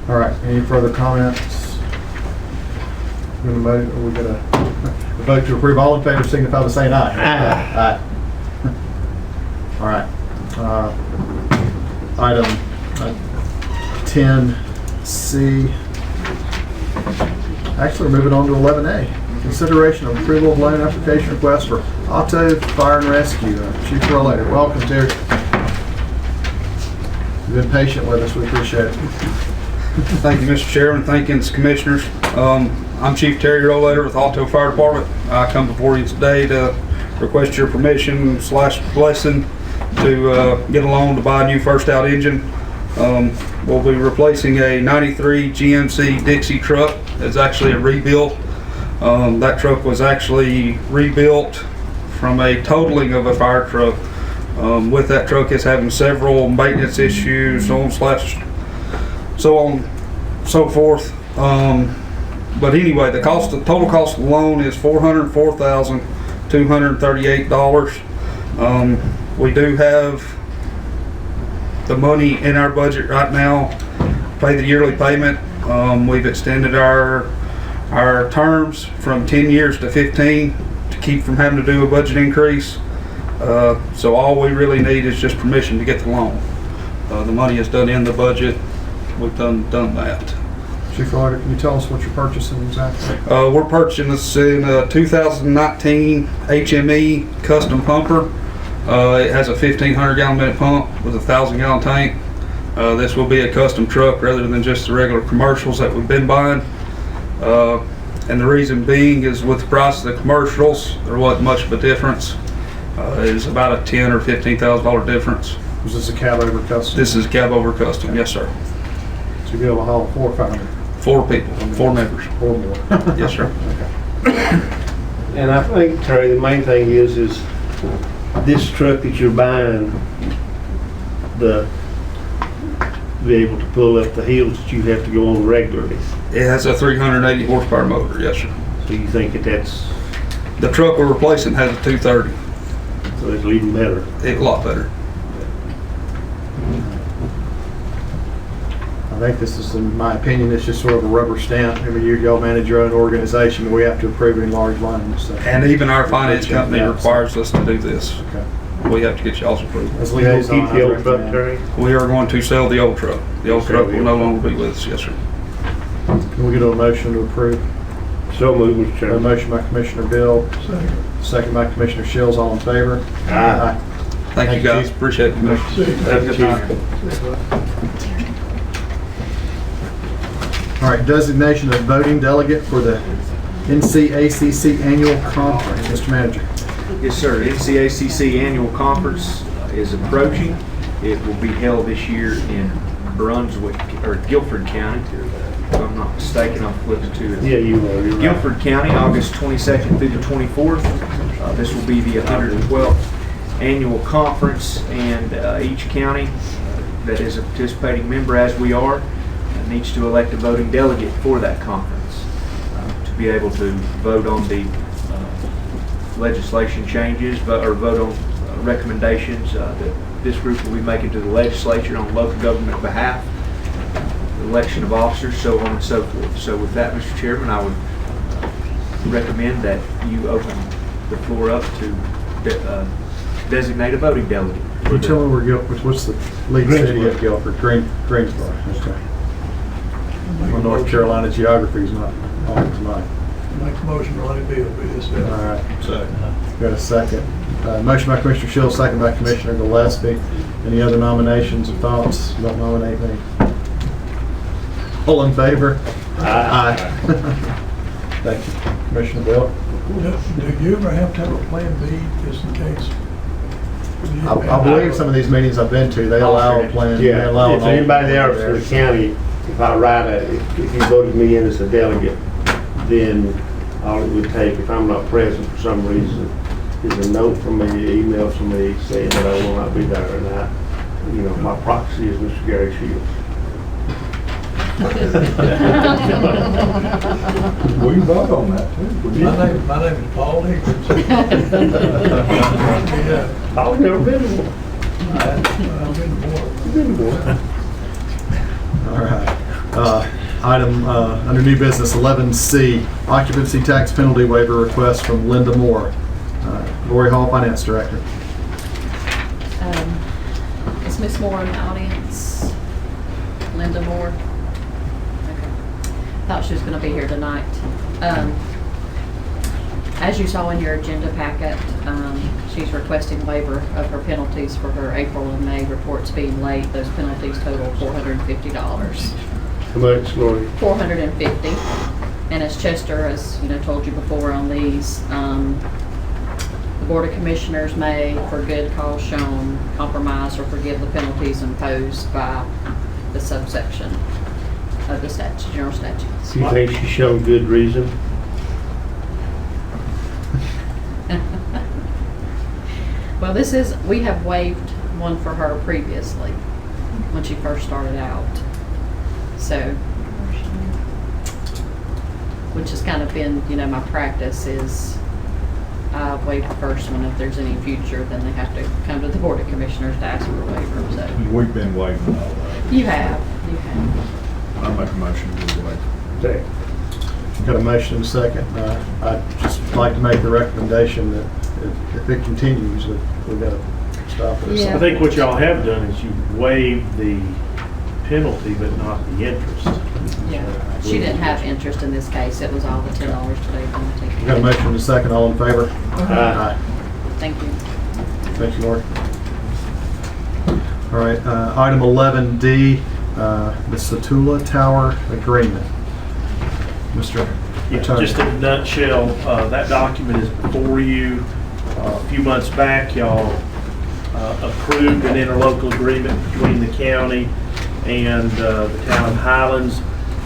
All right, any further comments? We're gonna vote to approve. All in favor signify by saying aye. Aye. All right. Item 10C. Actually, we're moving on to 11A. Consideration of approval of loan application request for Auto Fire and Rescue. Chief Rollator, welcome, Terry. You've been patient with us. We appreciate it. Thank you, Mr. Chairman. Thank you, Commissioners. I'm Chief Terry Rollator with Alto Fire Department. I come before you today to request your permission / blessing to get a loan to buy a new first out engine. we'll be replacing a 93 GMC Dixie truck. It's actually a rebuild. That truck was actually rebuilt from a totaling of a fire truck. With that truck, it's having several maintenance issues, so on, so forth. But anyway, the total cost of the loan is $404,238. We do have the money in our budget right now to pay the yearly payment. We've extended our terms from 10 years to 15 to keep from having to do a budget increase. So all we really need is just permission to get the loan. The money is done in the budget. We've done that. Chief Ryder, can you tell us what you're purchasing exactly? We're purchasing this in a 2019 HME custom pumper. It has a 1,500 gallon minute pump with a 1,000 gallon tank. This will be a custom truck rather than just the regular commercials that we've been buying. And the reason being is with the price of the commercials, there wasn't much of a difference. It's about a $10,000 or $15,000 difference. Was this a cab over custom? This is cab over custom, yes sir. So you'll be able to haul 4 or 500? 4 people, 4 members. 4 more. Yes sir. Okay. And I think, Terry, the main thing is this truck that you're buying, be able to pull up the hills that you have to go on regularly. It has a 380 horsepower motor, yes sir. So you think that's... The truck we're replacing has a 230. So it's even better. A lot better. I think this is, in my opinion, it's just sort of a rubber stamp. Every year y'all manage your own organization, but we have to approve any large loans. So. And even our finance company requires us to do this. Okay. We have to get y'all's approval. As liaison, keep the old truck, Terry? We are going to sell the old truck. The old truck will no longer be with us, yes sir. Can we get a motion to approve? So moved, Mr. A Chairman. motion by Commissioner Bill, second by Commissioner Shields. All in favor? Aye. Thank you guys, appreciate it. Have a good night. All right, designation of voting delegate for the NCACC Annual Conference. Mr. Manager. Yes, sir. NCACC Annual Conference is approaching. It will be held this year in Brunswick, or Guilford County. If I'm not mistaken, I'm flipping to it. Yeah, you are. You're Guilford County, August 22nd through the 24th. This will be the 112th annual conference, and each county that is a participating member, as we are, needs to elect a voting delegate for that conference to be able to vote on the legislation changes, or vote on recommendations that this group will be making to the legislature on local government behalf, the election of officers, so on and so forth. So with that, Mr. Chairman, I would recommend that you open the floor up to designate a voting delegate. Can you tell me where Guilford, what's the lead city of Guilford? Greensboro. Okay. Well, North Carolina geography is not on tonight. Make a motion, Ronnie Bill, be this. All right. Got a second. Motion by Commissioner Shields, second by Commissioner Gillespie. Any other nominations or thoughts? Don't nominate me. All in favor? Aye. Thank you. Commissioner Bill? Do you ever have to have a plan B just in case? I believe some of these meetings I've been to, they allow a plan. They Yeah, allow if anybody there for the county, if I write if you voted me in as a delegate, then all it would take, if I'm not present for some reason, is a note from me, an email from me saying that I will not be there, and my proxy is Mr. Gary Shields. We can vote on that too. My name is Paul Higgins. I've never been to one. I've been to one. You've been to one. All right. Item under new business 11C, occupancy tax penalty waiver request from Linda Moore. Lori Hall, Finance Director. Is Ms. Moore in the audience? Linda Moore? Okay. Thought she was going to be here tonight. As you saw in your agenda packet, she's requesting waiver of her penalties for her April and May reports being late. Those penalties total $450. How much, Lori? $450. And as Chester has told you before on these, the Board of Commissioners may, for good cause shown, compromise or forgive the penalties imposed by the subsection of the statute, general statutes. Do you think she's shown good reason? Well, we have waived one for her previously, when she first started out. So, which has kind of been, my practice is I waive the first one. If there's any future, then they have to come to the Board of Commissioners to ask for a waiver, so. We've been waiving all that. You have. I make a motion to waive. Second. Got a motion and a second. I'd just like to make the recommendation that if it continues, that we've got to stop it. Yeah. I think what y'all have done is you waived the penalty, but not the interest. Yeah. She didn't have interest in this case. It was all the $10 today penalty. Got a motion and a second. All in favor? Aye. Thank you. Thank you, Lori. All right, item 11D, the Satula Tower Agreement. Mr. Yeah, Attorney. just in a nutshell, that document is before you. A few months back, y'all approved an interlocal agreement between the county and the town of Highlands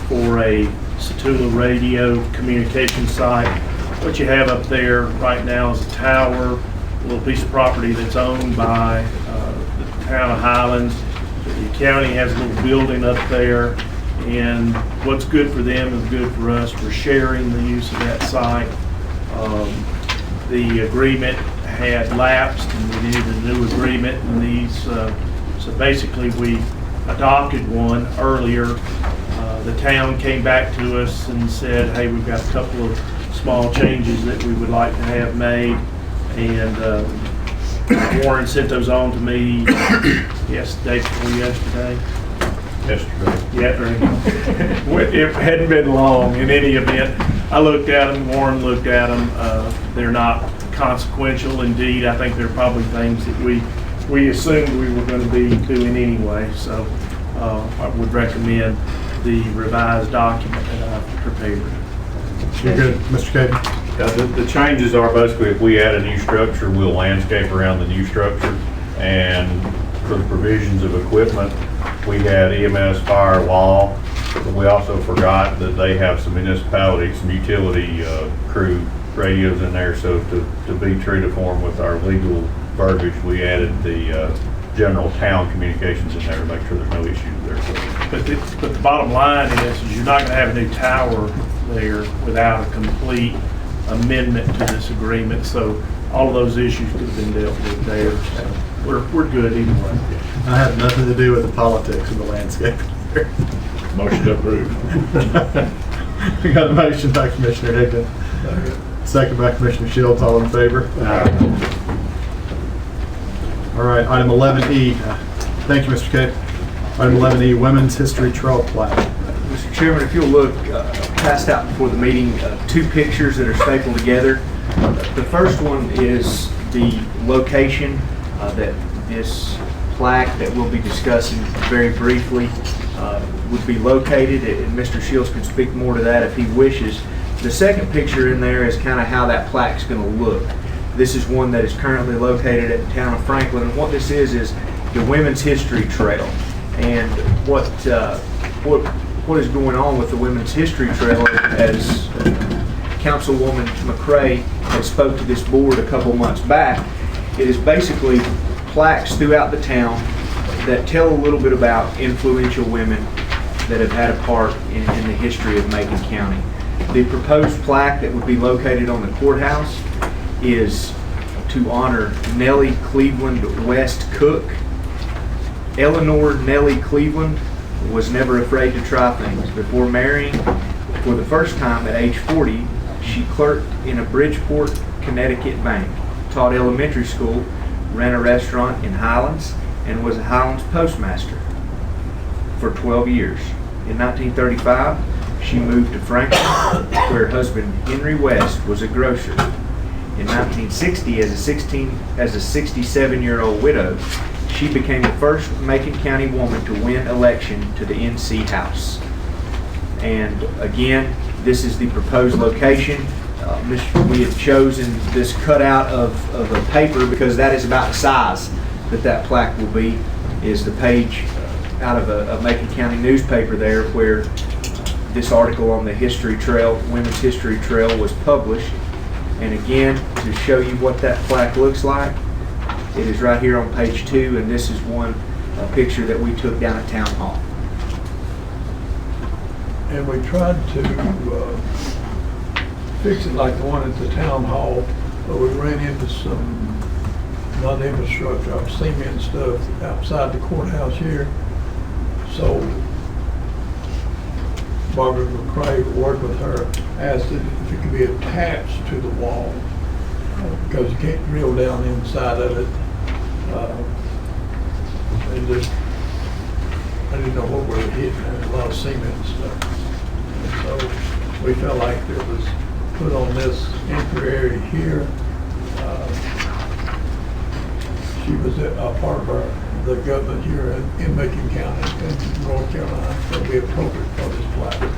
for a Satula radio communication site. What you have up there right now is a tower, a little piece of property that's owned by the town of Highlands. The county has a little building up there, and what's good for them is good for us. We're sharing the use of that site. The agreement had lapsed, and we needed a new agreement, and so basically we adopted one earlier. The town came back to us and said, hey, we've got a couple of small changes that we would like to have made, and Warren sent those on to me day before yesterday. Yeah, it hadn't been long. In any event, I looked at them, Warren looked at them. They're not consequential. Indeed, I think they're probably things that we assumed we were going to be doing anyway. So I would recommend the revised document that I've prepared. You're good, Mr. Caden. The changes are basically if we add a new structure, we'll landscape around the new structure. And for the provisions of equipment, we had EMS, fire, law, but we also forgot that they have some municipalities, some utility crew radios in there. So to be true to form with our legal verbiage, we added the general town communications in there to make sure there's no issues there. But the bottom line is you're not going to have a new tower there without a complete amendment to this agreement. So all of those issues could have been dealt with there. So we're good either way. I have nothing to do with the politics of the landscape. Motion to approve. We got a motion by Commissioner Higdon, second by Commissioner Shields. All in favor? All right, item 11E. Thank you, Mr. Cape. Item 11E, Women's History Trail Plaque. Mr. Chairman, if you'll look, passed out before the meeting, two pictures that are stapled together. The first one is the location that this plaque that we'll be discussing very briefly would be located, and Mr. Shields can speak more to that if he wishes. The second picture in there is kind of how that plaque's going to look. This is one that is currently located at the town of Franklin, and what this is the Women's History Trail. And what is going on with the Women's History Trail, as Councilwoman McCray had spoke to this board a couple months back, it is basically plaques throughout the town that tell a little bit about influential women that have had a part in the history of Macon County. The proposed plaque that would be located on the courthouse is to honor Nellie Cleveland West Cook. Eleanor Nellie Cleveland was never afraid to try things. Before marrying for the first time at age 40, she clerked in a Bridgeport, Connecticut bank, taught elementary school, ran a restaurant in Highlands, and was a Highlands postmaster for 12 years. In 1935, she moved to Franklin, where her husband Henry West was a grocer. In 1960, as a 67-year-old widow, she became the first Macon County woman to win election to the NC House. And again, this is the proposed location. We have chosen this cutout of a paper because that is about the size that plaque will be, is the page out of a Macon County newspaper there where this article on the history trail, Women's History Trail, was published. And again, to show you what that plaque looks like, it is right here on page 2, and this is a picture that we took down at Town Hall. And we tried to fix it like the one at the town hall, but we ran into some, not infrastructure, cement stuff outside the courthouse here. So Margaret McCrae worked with her, asked if it could be attached to the wall, because you can't drill down inside of it. And just, I didn't know what we were hitting, there was a lot of cement stuff. And so we felt like it was put on this entry area here. She was a part of the government here in Macon County in North Carolina, so it'd be appropriate for this plaque.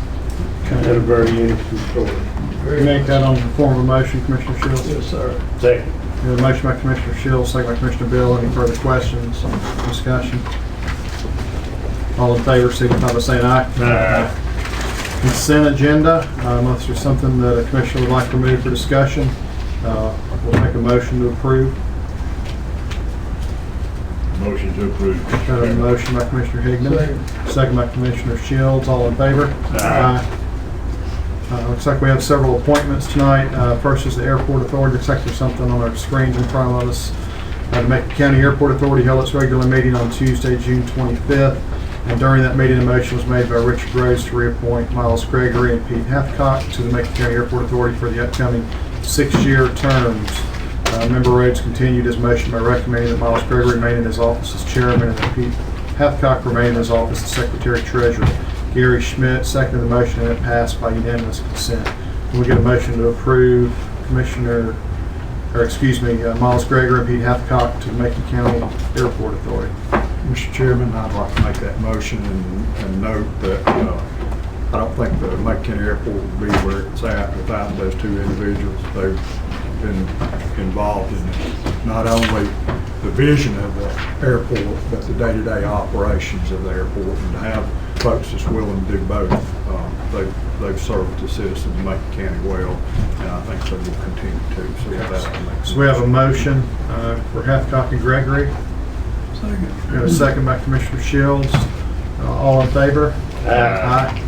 Kind of a very interesting story. Very Make much. that on the form of a motion, Commissioner Shields. Yes, sir. Second. We have a motion by Commissioner Shields, second by Commissioner Bill. Any further questions, discussion? All in favor, signify by saying aye. Aye. Consent agenda, unless there's something that a commissioner would like to remove for discussion, we'll make a motion to approve. Motion to approve. Got a motion by Commissioner Higgman, second by Commissioner Shields. All in favor? Aye. Looks like we have several appointments tonight. First is the Airport Authority. Looks like there's something on our screens in front of us. The Macon County Airport Authority held its regular meeting on Tuesday, June 25th. And during that meeting, a motion was made by Richard Rose to reappoint Miles Gregory and Pete Hathcock to the Macon County Airport Authority for the upcoming 6-year terms. Member Rhodes continued his motion by recommending that Miles Gregory remain in his office as chairman and that Pete Hathcock remain in his office as secretary-treasurer. Gary Schmidt seconded the motion and it passed by unanimous consent. Can we get a motion to approve Miles Gregory and Pete Hathcock to the Macon County Airport Authority? Mr. Chairman, I'd like to make that motion and note that I don't think the Macon County Airport would be where it's at without those two individuals. They've been involved in not only the vision of the airport, but the day-to-day operations of the airport. And to have folks that's willing to do both, they've served the citizens of Macon County well, and I think they will continue to. So with that, I'll make So we have a motion for Hathcock and Gregory. Second. We have a second by Commissioner Shields. All in favor? Aye.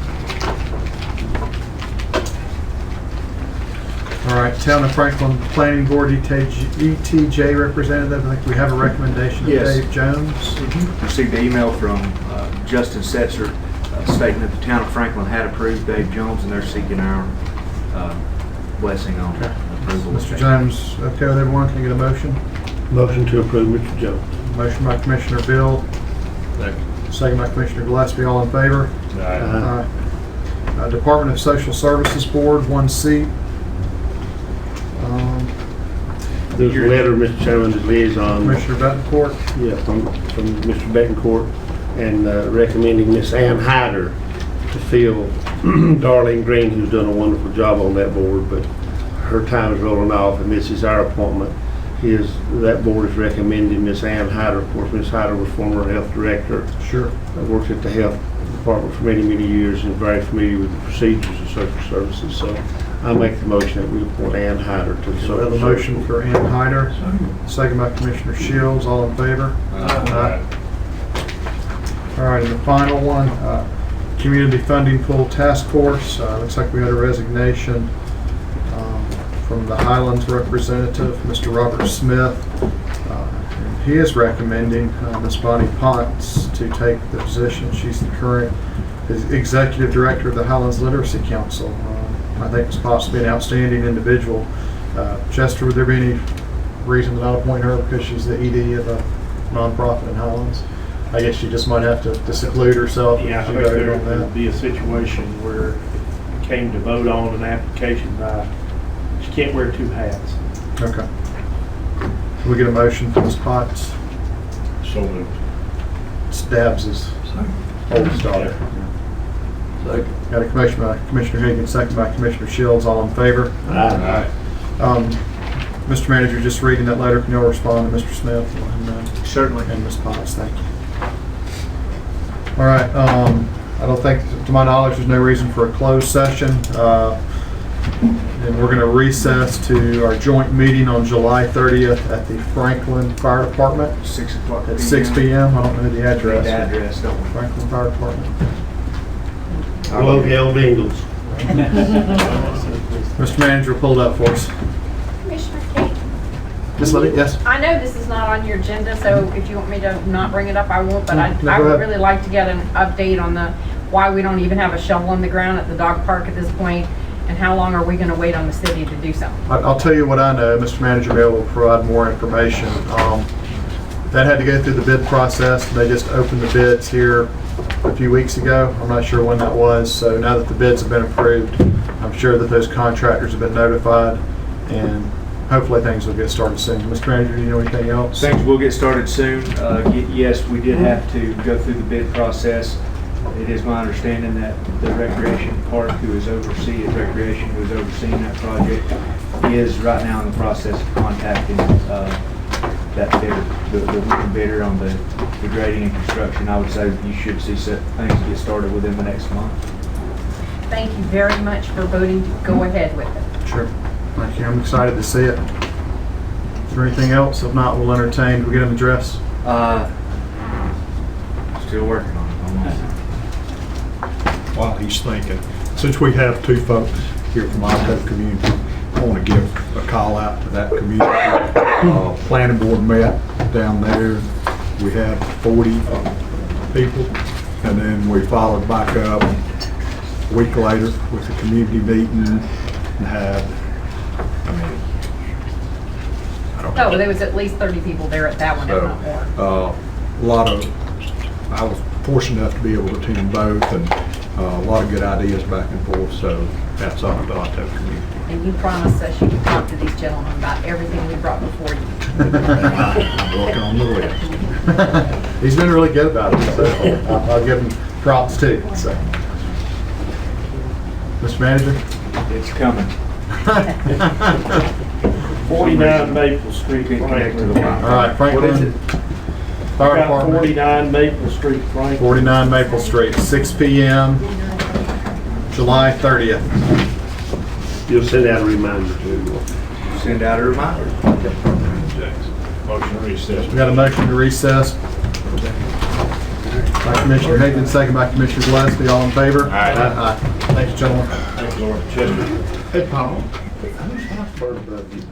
All right, Town of Franklin Planning Board ETJ representative. I think we have a recommendation of Yes. Dave Jones. Received an email from Justin Setzer stating that the Town of Franklin had approved Dave Jones, and they're seeking our blessing on approval. Mr. Jones, okay with everyone? Can I get a motion? Motion to approve, Mr. Jones. Motion by Commissioner Bill. Second by Commissioner Gillespie. All in favor? Aye. Department of Social Services Board, 1 seat. There's a letter, Mr. Chairman, that liaison. Commissioner Betancourt. Yeah, from Mr. Betancourt, and recommending Miss Ann Hyder to fill Darlene Green, who's done a wonderful job on that board, but her time is rolling off, and this is our appointment. That board is recommending Miss Ann Hyder. Of course, Miss Hyder was former health director. Sure. Worked at the health department for many, many years and very familiar with the procedures of social services. So I make the motion that we appoint Ann Hyder to the We have social a motion services. for Ann Hyder. Second by Commissioner Shields. All in favor? Aye. All right, and the final one, Community Funding Pool Task Force. Looks like we had a resignation from the Highlands representative, Mr. Robert Smith. He is recommending Ms. Bonnie Potts to take the position. She's the current executive director of the Highlands Literacy Council. I think it's possibly an outstanding individual. Chester, would there be any reason to not appoint her because she's the ED of a nonprofit in Highlands? I guess she just might have to seclude herself. Yeah, I if think she voted there on that. would be a situation where it came to vote on an application by, she can't wear two hats. Okay. Can we get a motion for Ms. Potts? So moved. It's Dabbs's oldest daughter. Got a motion by Commissioner Higgins, second by Commissioner Shields. All in favor? Aye. Mr. Manager, just reading that letter, can you respond to Mr. Smith? Certainly. And Ms. Potts, thank you. All right, I don't think, to my knowledge, there's no reason for a closed session. And we're going to recess to our joint meeting on July 30th at the Franklin Fire Department. 6 o'clock. At 6 p.m. I don't know the address. The address, don't we? Franklin Fire Department. I love the old Ingles. Mr. Manager, pull it up for us. Commissioner Kate, Just let me, yes. I know this is not on your agenda, so if you want me to not bring it up, I won't, but I go would ahead. really like to get an update on why we don't even have a shovel on the ground at the dog park at this point, and how long are we gonna wait on the city to do something? I'll tell you what I know. Mr. Manager may will provide more information. That had to go through the bid process. They just opened the bids here a few weeks ago. I'm not sure when that was. So now that the bids have been approved, I'm sure that those contractors have been notified, and hopefully things will get started soon. Mr. Manager, do you know anything else? Things will get started soon. Yes, we did have to go through the bid process. It is my understanding that the recreation park who is overseeing that project is right now in the process of contacting that bidder, the winning bidder on the grading and construction. I would say you should see things get started within the next month. Thank you very much for voting to go ahead with it. Sure. Thank you. I'm excited to see it. Is there anything else? If not, we'll entertain. We'll get an address. Still working on it. Almost. While he's thinking, since we have two folks here from our community, I want to give a call out to that community. Planning board met down there. We had 40 people, and then we followed back up a week later with a community meeting and had, Oh, there was at least 30 people there at that one, if not more. a lot of, I was fortunate enough to be able to attend both, and a lot of good ideas back and forth, so that's all the Otto community. And you promised us you would talk to these gentlemen about everything we brought before you. I'm working on the list. He's been really good about it, so I'll give him props too. So, Mr. Manager? It's coming. 49 Maple Street, Franklin. All right, Franklin. What is it? Fire Got Department. 49 Maple Street, Franklin. 49 Maple Street, 6 p.m., July 30th. You'll send out a reminder too. Send out a reminder. Motion to recess. We got a motion to recess by Commissioner Hagan, second by Commissioner Gillespie. All in favor? Aye. Thank you, gentlemen. Thank you, Lord. Chester. Hey, Paul. Who's house bird above you?